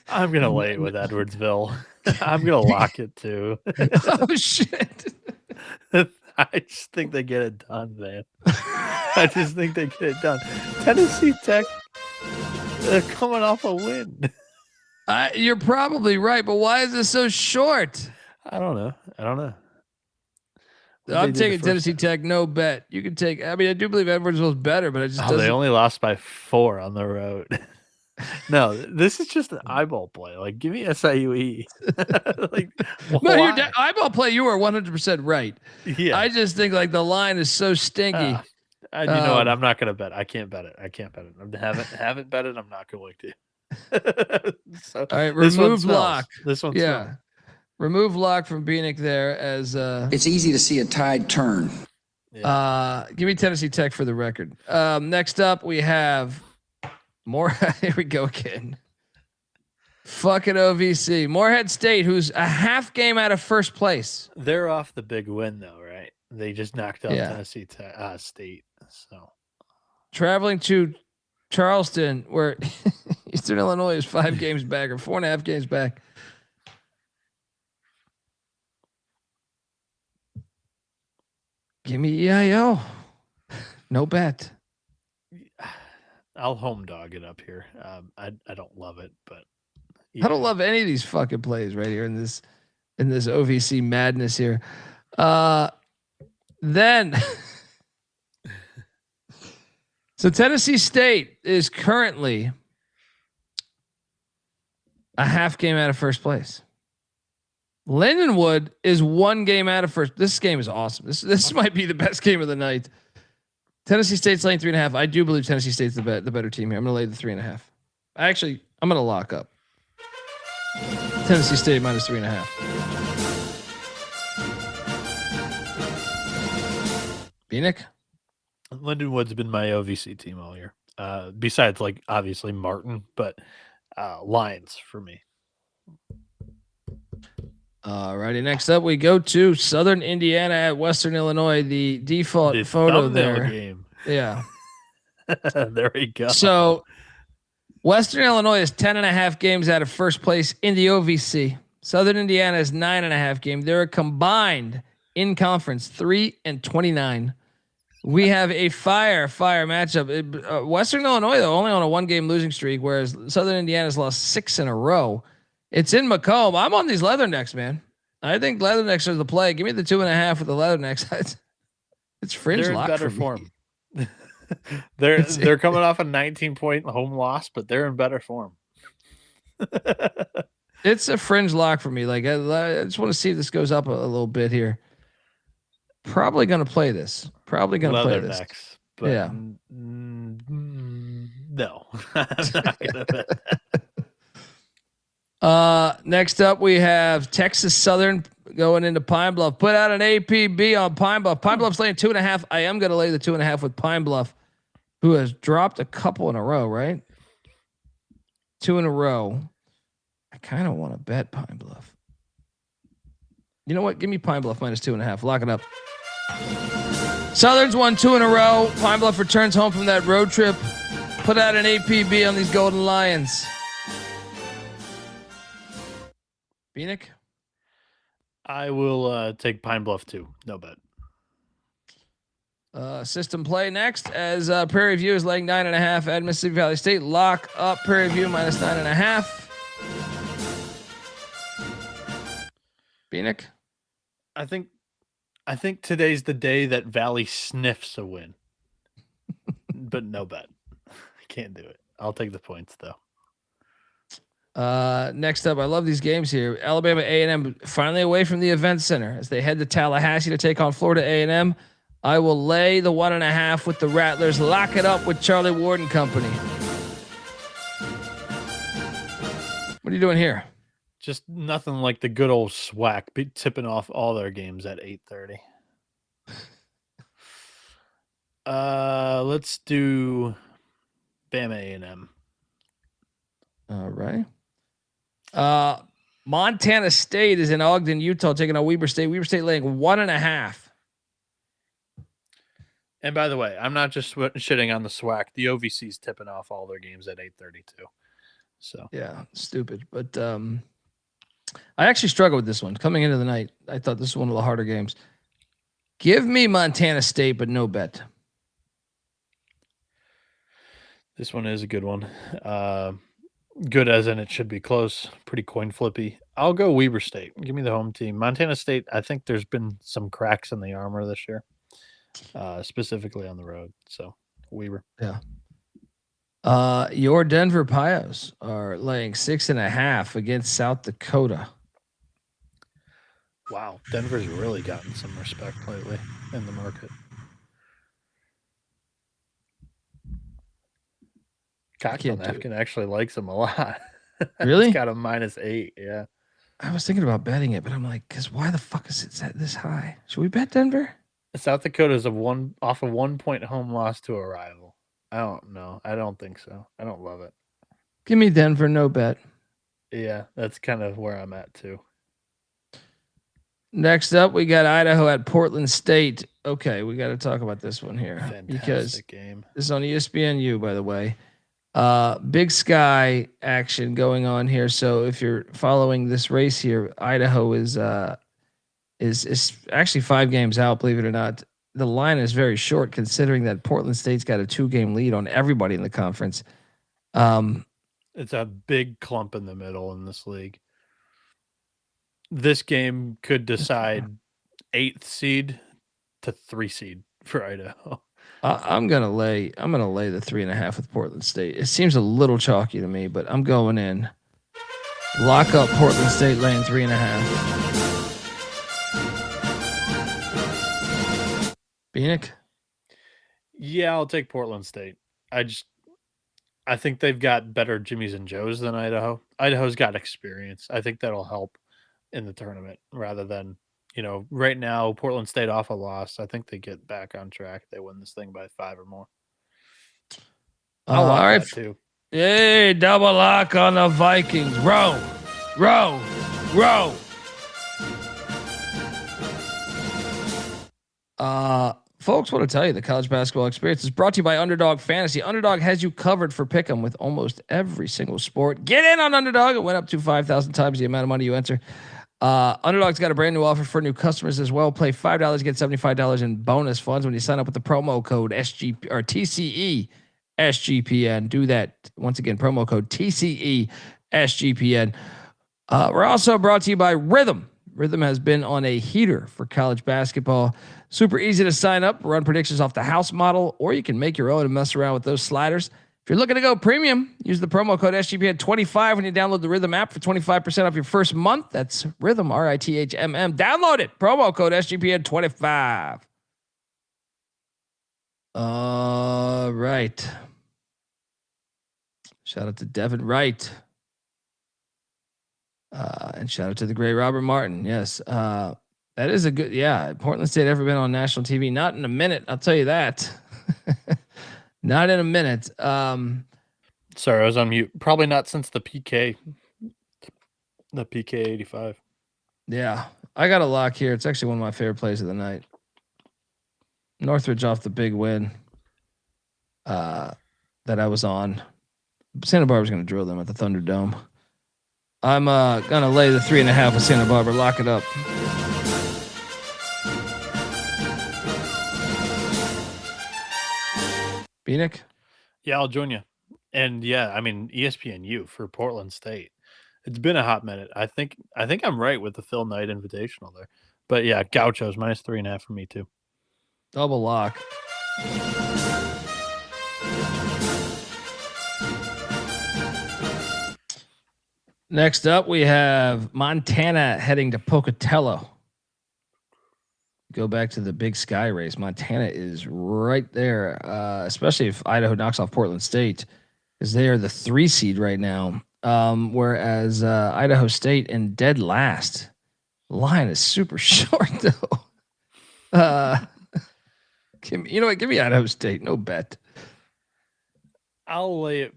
I'm going to lay it with Edwardsville. I'm going to lock it too. Oh, shit. I just think they get it done, man. I just think they get it done. Tennessee Tech, they're coming off a win. You're probably right, but why is this so short? I don't know. I'm taking Tennessee Tech, no bet. You can take. I mean, I do believe Edwardsville's better, but I just they only lost by 4 on the road. No, this is just an eyeball play. Like, give me SIUE. Like, no, your eyeball play. You are 100% right. Yeah, I just think like the line is so stinky. You know what? I'm not gonna bet. I can't bet it. I haven't bet it. I'm not going to. So, all right, remove lock. This one's remove lock from Bieniek there as it's easy to see a tide turn. Yeah. Give me Tennessee Tech for the record. Next up we have Here we go again. Fucking OVC. Morehead State, who's a half game out of first place. They're off the big win, though, right? They just knocked out Tennessee State. So traveling to Charleston, where Eastern Illinois is 5 games back or 4.5 games back. Give me EIO. No bet. I'll home dog it up here. I don't love it, but I don't love any of these fucking plays right here in this OVC madness here. Then so Tennessee State is currently a half game out of first place. Lindenwood is 1 game out of first. This game is awesome. This might be the best game of the night. Tennessee State's laying 3.5. I do believe Tennessee State's the better team here. I'm going to lay the 3.5. Actually, I'm going to lock up Tennessee State minus 3.5. Bieniek? Lindenwood's been my OVC team all year. Besides, like, obviously Martin, but Lions for me. Alrighty, next up we go to Southern Indiana at Western Illinois. The default photo there. Game. Yeah. There we go. So Western Illinois is 10.5 games out of first place in the OVC. Southern Indiana is 9.5 games. They're combined in conference 3-29. We have a fire matchup. Western Illinois, though, only on a 1-game losing streak, whereas Southern Indiana's lost 6 in a row. It's in Macomb. I'm on these Leathernecks, man. I think Leathernecks are the play. Give me the 2.5 with the Leathernecks. It's fringe lock better for form. They're coming off a 19-point home loss, but they're in better form. It's a fringe lock for me. Like I just want to see if this goes up a little bit here. Probably going to play this. But yeah. No, I'm not gonna bet that. Next up we have Texas Southern going into Pine Bluff. Put out an APB on Pine Bluff. Pine Bluff's laying 2.5. I am going to lay the 2.5 with Pine Bluff, who has dropped a couple in a row, right? 2 in a row. I kind of want to bet Pine Bluff. You know what? Give me Pine Bluff minus 2.5. Lock it up. Southern's won 2 in a row. Pine Bluff returns home from that road trip. Put out an APB on these Golden Lions. Bieniek? I will take Pine Bluff too. No bet. System play next as Prairie View is laying 9.5 at Mississippi Valley State. Lock up Prairie View minus 9.5. Bieniek? I think today's the day that Valley sniffs a win, but no bet. I can't do it. I'll take the points though. Next up, I love these games here. Alabama A&M finally away from the event center as they head to Tallahassee to take on Florida A&M. I will lay the 1.5 with the Rattlers. Lock it up with Charlie Ward and company. What are you doing here? Just nothing like the good old SWAC be tipping off all their games at 8:30. Let's do Bama A&M. All right. Montana State is in Ogden, Utah, taking on Weber State. Weber State laying 1.5. And by the way, I'm not just shitting on the SWAC. The OVC's tipping off all their games at 8:30 too. So yeah, stupid. But I actually struggled with this one coming into the night. I thought this was one of the harder games. Give me Montana State, but no bet. This one is a good one. Good as in it should be close. Pretty coin flippy. I'll go Weber State. Give me the home team. Montana State, I think there's been some cracks in the armor this year, specifically on the road. So Weber. Yeah. Your Denver Pios are laying 6.5 against South Dakota. Wow. Denver's really gotten some respect lately in the market. Cocktail Napkin actually likes him a lot. Really? It's got a -8. Yeah. I was thinking about betting it, but I'm like, because why the fuck is it set this high? Should we bet Denver? South Dakota is off a 1-point home loss to a rival. I don't know. I don't think so. I don't love it. Give me Denver, no bet. Yeah, that's kind of where I'm at too. Next up, we got Idaho at Portland State. Okay, we got to talk about this one here because game. This is on ESPNU, by the way. Big Sky action going on here. So if you're following this race here, Idaho is actually 5 games out. Believe it or not, the line is very short considering that Portland State's got a 2-game lead on everybody in the conference. It's a big clump in the middle in this league. This game could decide 8th seed to 3 seed for Idaho. I'm gonna lay the 3.5 with Portland State. It seems a little chalky to me, but I'm going in. Lock up Portland State laying 3.5. Bieniek? Yeah, I'll take Portland State. I think they've got better Jimmies and Joes than Idaho. Idaho's got experience. I think that'll help in the tournament rather than, right now, Portland State off a loss. I think they get back on track. They win this thing by 5 or more. All right. That too. Hey, double lock on the Vikings. Row. Folks, want to tell you the college basketball experience is brought to you by Underdog Fantasy. Underdog has you covered for pick'em with almost every single sport. Get in on Underdog. It went up to 5,000 times the amount of money you enter. Underdog's got a brand new offer for new customers as well. Play $5, get $75 in bonus funds when you sign up with the promo code SGP or TCE SGPN. Do that once again. Promo code TCE SGPN. We're also brought to you by Rhythm. Rhythm has been on a heater for college basketball. Super easy to sign up, run predictions off the house model, or you can make your own and mess around with those sliders. If you're looking to go premium, use the promo code SGPN25 when you download the Rhythm app for 25% off your first month. That's Rhythm, RITHMM. Download it. Promo code SGPN25. All right. Shout out to Devin Wright. And shout out to the great Robert Martin. Yes. That is a good, Portland State ever been on national TV? Not in a minute. I'll tell you that. Not in a minute. Sorry, I was on mute. Probably not since the PK 85. Yeah. I got a lock here. It's actually one of my favorite plays of the night. Northridge off the big win that I was on. Santa Barbara's going to drill them at the Thunderdome. I'm going to lay the 3.5 with Santa Barbara. Lock it up. Bieniek? Yeah, I'll join you. And ESPNU for Portland State. It's been a hot minute. I think I'm right with the Phil Knight Invitational there. But yeah, Gauchos minus 3.5 for me too. Double lock. Next up, we have Montana heading to Pocatello. Go back to the Big Sky race. Montana is right there, especially if Idaho knocks off Portland State, because they are the 3 seed right now. Whereas Idaho State in dead last. Line is super short though. Give me Idaho State. No bet. I'll lay it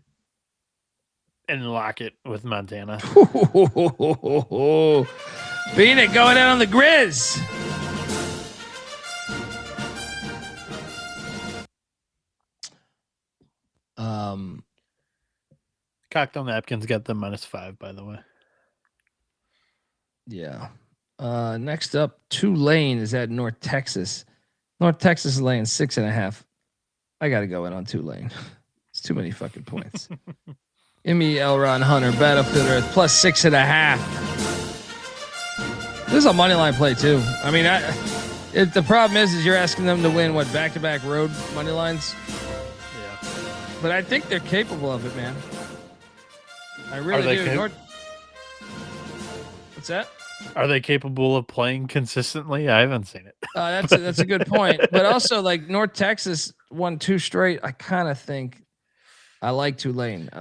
and lock it with Montana. Bieniek going in on the Grizz. Cocktail Napkins got them -5, by the way. Yeah. Next up, Tulane is at North Texas. North Texas is laying 6.5. I got to go in on Tulane. It's too many fucking points. Give me Elron Hunter, Battlefield Earth, plus 6.5. This is a money line play too. I mean, the problem is you're asking them to win back-to-back road money lines. Yeah. But I think they're capable of it, man. I really do. What's that? Are they capable of playing consistently? I haven't seen it. That's a good point. But also, like North Texas won 2 straight. I kind of think I like Tulane. Yeah,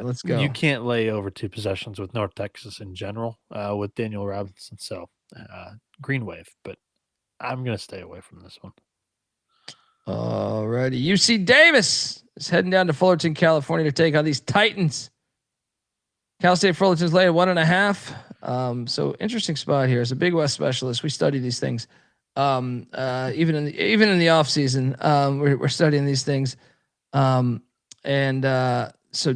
let's go. You can't lay over 2 possessions with North Texas in general with Daniel Robinson. So green wave, but I'm going to stay away from this one. Alrighty. UC Davis is heading down to Fullerton, California to take on these Titans. Cal State Fullerton's laying 1.5. So interesting spot here. As a Big West specialist, we study these things. Even in the off season, we're studying these things. So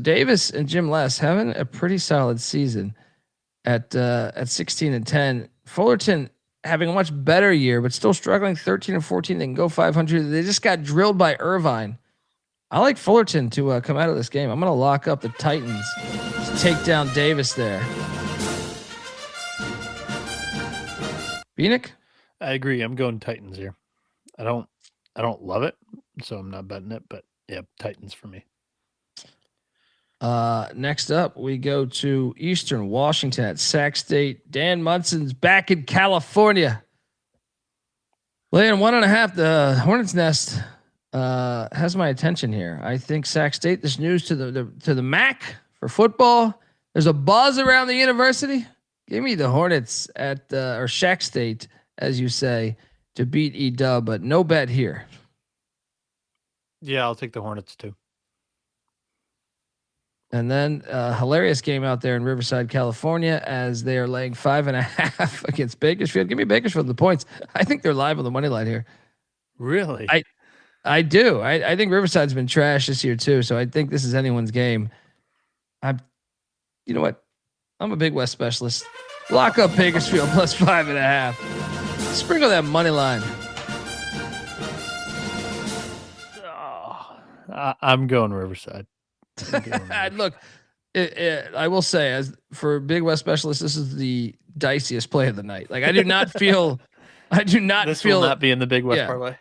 Davis and Jim Les having a pretty solid season at 16-10. Fullerton having a much better year, but still struggling 13-14. They can go 500. They just got drilled by Irvine. I like Fullerton to come out of this game. I'm going to lock up the Titans to take down Davis there. Bieniek? I agree. I'm going Titans here. I don't love it, so I'm not betting it, but yeah, Titans for me. Next up, we go to Eastern Washington at Sac State. Dan Munson's back in California. Laying 1.5. The Hornets Nest has my attention here. I think Sac State, this news to the MAC for football. There's a buzz around the university. Give me the Hornets at or Sac State, as you say, to beat E-Dub, but no bet here. Yeah, I'll take the Hornets too. And then hilarious game out there in Riverside, California, as they are laying 5.5 against Bakersfield. Give me Bakersfield the points. I think they're live on the money line here. Really? I do. I think Riverside's been trash this year too, so I think this is anyone's game. You know what? I'm a Big West specialist. Lock up Bakersfield plus 5.5. Sprinkle that money line. I'm going Riverside. Look, I will say, as for Big West specialists, this is the diciest play of the night. Like I do not feel. This will not be in the Big West parlay.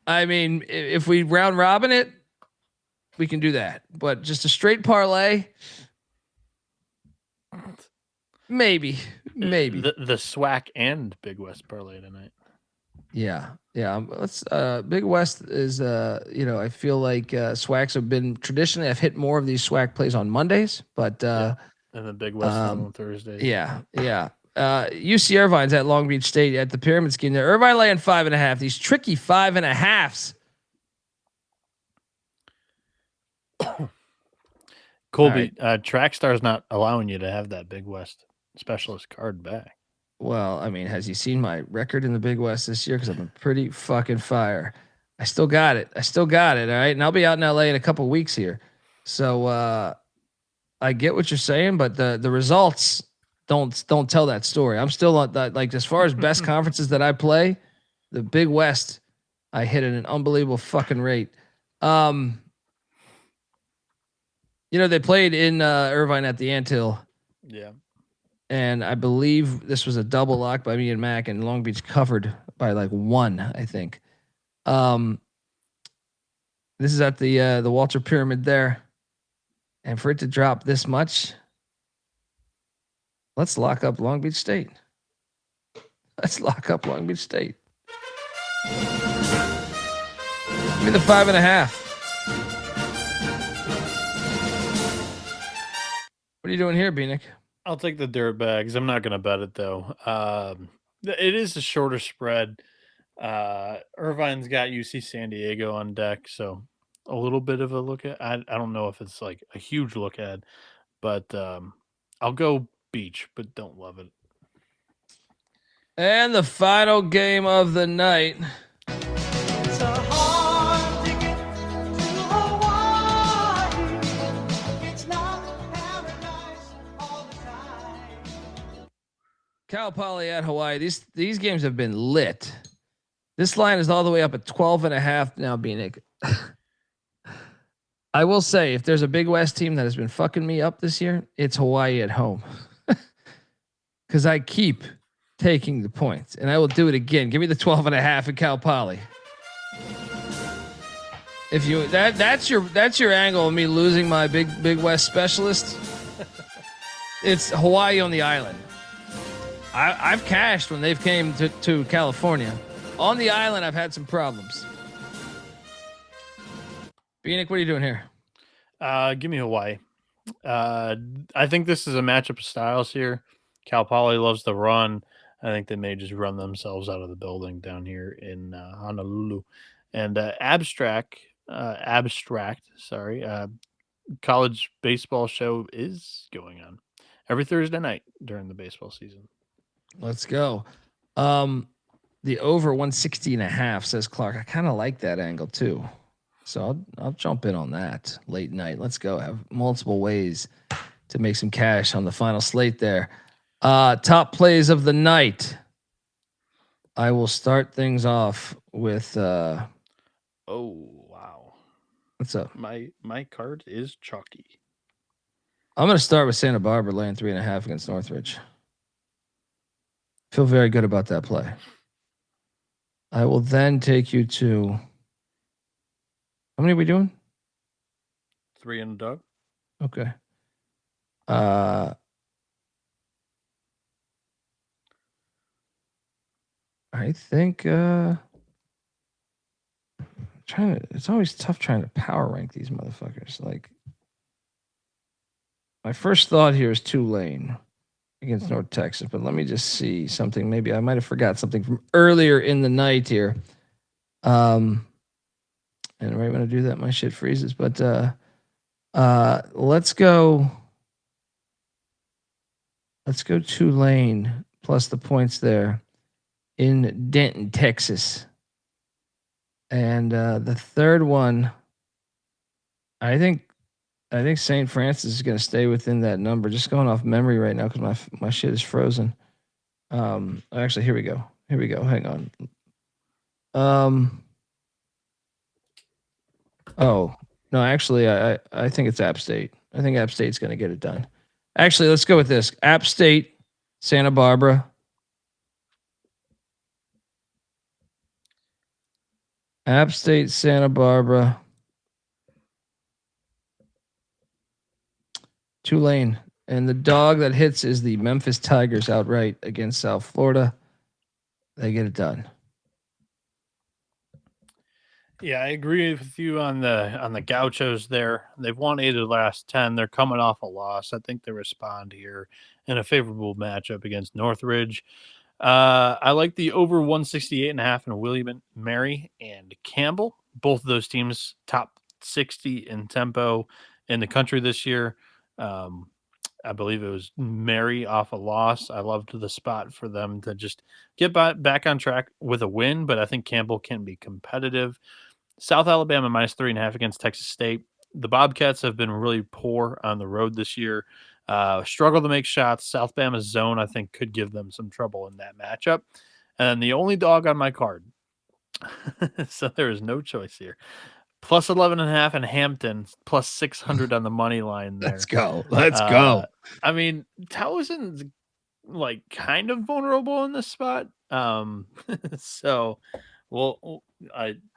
I mean, if we round robin it, we can do that. But just a straight parlay, maybe. The SWAC and Big West parlay tonight. Yeah. Let's. Big West is. I feel like SWACs have been traditionally. I've hit more of these SWAC plays on Mondays, but and the Big West on Thursdays. Yeah. UC Irvine's at Long Beach State at the Pyramid Scheme there. Irvine laying 5.5. These tricky 5.5s. Colby, right. Trackstar's not allowing you to have that Big West specialist card back. Well, I mean, has he seen my record in the Big West this year? Because I'm a pretty fucking fire. I still got it. All right. And I'll be out in LA in a couple weeks here. So I get what you're saying, but the results don't tell that story. I'm still on that. Like as far as best conferences that I play, the Big West, I hit at an unbelievable fucking rate. They played in Irvine at the Anthill. Yeah. And I believe this was a double lock by me and Mac, and Long Beach covered by like 1, I think. This is at the Walter Pyramid there. And for it to drop this much, let's lock up Long Beach State. Give me the 5.5. What are you doing here, Bieniek? I'll take the dirtbags. I'm not going to bet it though. It is a shorter spread. Irvine's got UC San Diego on deck, so a little bit of a look at. I don't know if it's like a huge look at, but I'll go Beach, but don't love it. And the final game of the night. Cal Poly at Hawaii. These games have been lit. This line is all the way up at 12.5 now, Bieniek. I will say, if there's a Big West team that has been fucking me up this year, it's Hawaii at home. Because I keep taking the points, and I will do it again. Give me the 12.5 at Cal Poly. If you that's your angle of me losing my Big West specialist. It's Hawaii on the island. I've cashed when they've came to California. On the island, I've had some problems. Bieniek, what are you doing here? Give me Hawaii. I think this is a matchup of styles here. Cal Poly loves to run. I think they may just run themselves out of the building down here in Honolulu. And Abstract abstract. Sorry. College baseball show is going on every Thursday night during the baseball season. Let's go. The over 160.5 says Clark. I kind of like that angle too. So I'll jump in on that late night. Let's go. Have multiple ways to make some cash on the final slate there. Top plays of the night. I will start things off with oh wow. What's up? My card is chalky. I'm gonna start with Santa Barbara laying 3.5 against Northridge. Feel very good about that play. I will then take you to how many are we doing? 3 and a dog. Okay. I think it's always tough trying to power rank these motherfuckers. Like my first thought here is Tulane against North Texas, but let me just see something. Maybe I might have forgot something from earlier in the night here. And right when I do that, my shit freezes. But let's go Tulane plus the points there in Denton, Texas. And the third one, I think St. Francis is going to stay within that number. Just going off memory right now because my shit is frozen. Actually, here we go. Hang on. Oh no, actually, I think it's App State. I think App State's going to get it done. Actually, let's go with this: App State, Santa Barbara. App State, Santa Barbara. Tulane. And the dog that hits is the Memphis Tigers outright against South Florida. They get it done. Yeah, I agree with you on the Gauchos there. They've won 8 of the last 10. They're coming off a loss. I think they respond here in a favorable matchup against Northridge. I like the over 168.5 in William Mary and Campbell. Both of those teams top 60 in tempo in the country this year. I believe it was Mary off a loss. I loved the spot for them to just get back on track with a win, but I think Campbell can be competitive. South Alabama minus 3.5 against Texas State. The Bobcats have been really poor on the road this year. Struggle to make shots. South Bama's zone, I think, could give them some trouble in that matchup. And the only dog on my card, so there is no choice here. Plus 11.5 and Hampton, plus 600 on the money line there. Let's go. Go. I mean, Towson's like kind of vulnerable in this spot. So, well,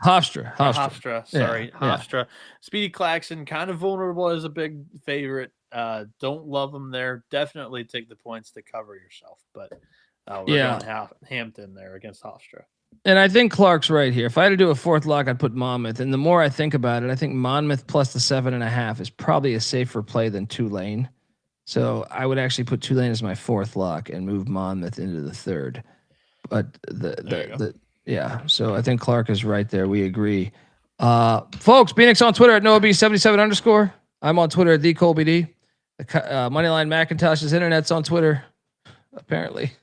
Hofstra. Sorry, Yeah. Hofstra. Speedy Claxton, kind of vulnerable as a big favorite. Don't love him there. Definitely take the points to cover yourself. But we're going Hampton there against Hofstra. And I think Clark's right here. If I had to do a fourth lock, I'd put Monmouth. And the more I think about it, I think Monmouth plus the 7.5 is probably a safer play than Tulane. So I would actually put Tulane as my fourth lock and move Monmouth into the third. But so I think Clark is right there. We agree. Folks, Phoenix on Twitter at NoahB77_. I'm on Twitter at the Colby D. Moneyline McIntosh's internet's on Twitter, apparently.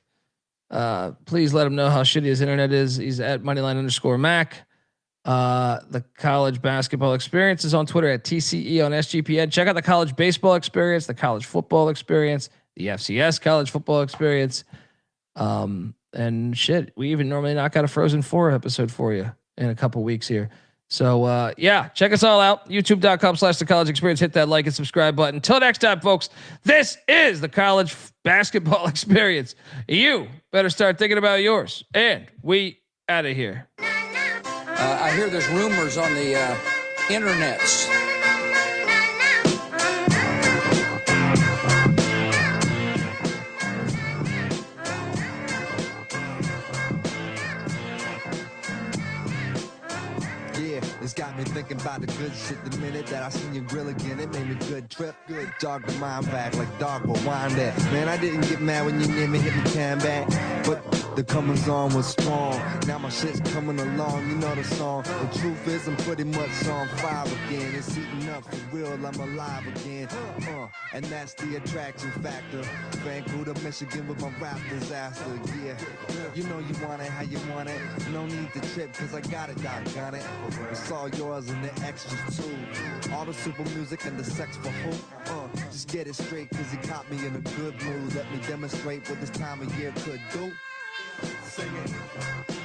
Please let him know how shitty his internet is. He's at Moneyline_Mac. The college basketball experience is on Twitter at TCE on SGPN. Check out the college baseball experience, the college football experience, the FCS college football experience. And shit, we even normally knock out a Frozen 4 episode for you in a couple weeks here. So check us all out. YouTube.com/the college experience. Hit that like and subscribe button. Until next time, folks, this is the college basketball experience. You better start thinking about yours. And we out of here. I hear there's rumors on the internets. It's got me thinking about the good shit the minute that I seen your grill again. It made me good trip, good dog to mind back like dog will wind that. Man, I didn't get mad when you near me hit me can back, but The comings on was strong. Now my shit's coming along, you know the song. The truth is I'm pretty much on fire again. It's heating up for real, I'm alive again. And that's the attraction factor. Vancouver, Michigan with my rap disaster, yeah. You know you want it how you want it. No need to trip, cause I got it, doggone it. It's all yours and the extras too. All the super music and the sex for who? Just get it straight, cause he caught me in a good mood. Let me demonstrate what this time of year could do. Sing it.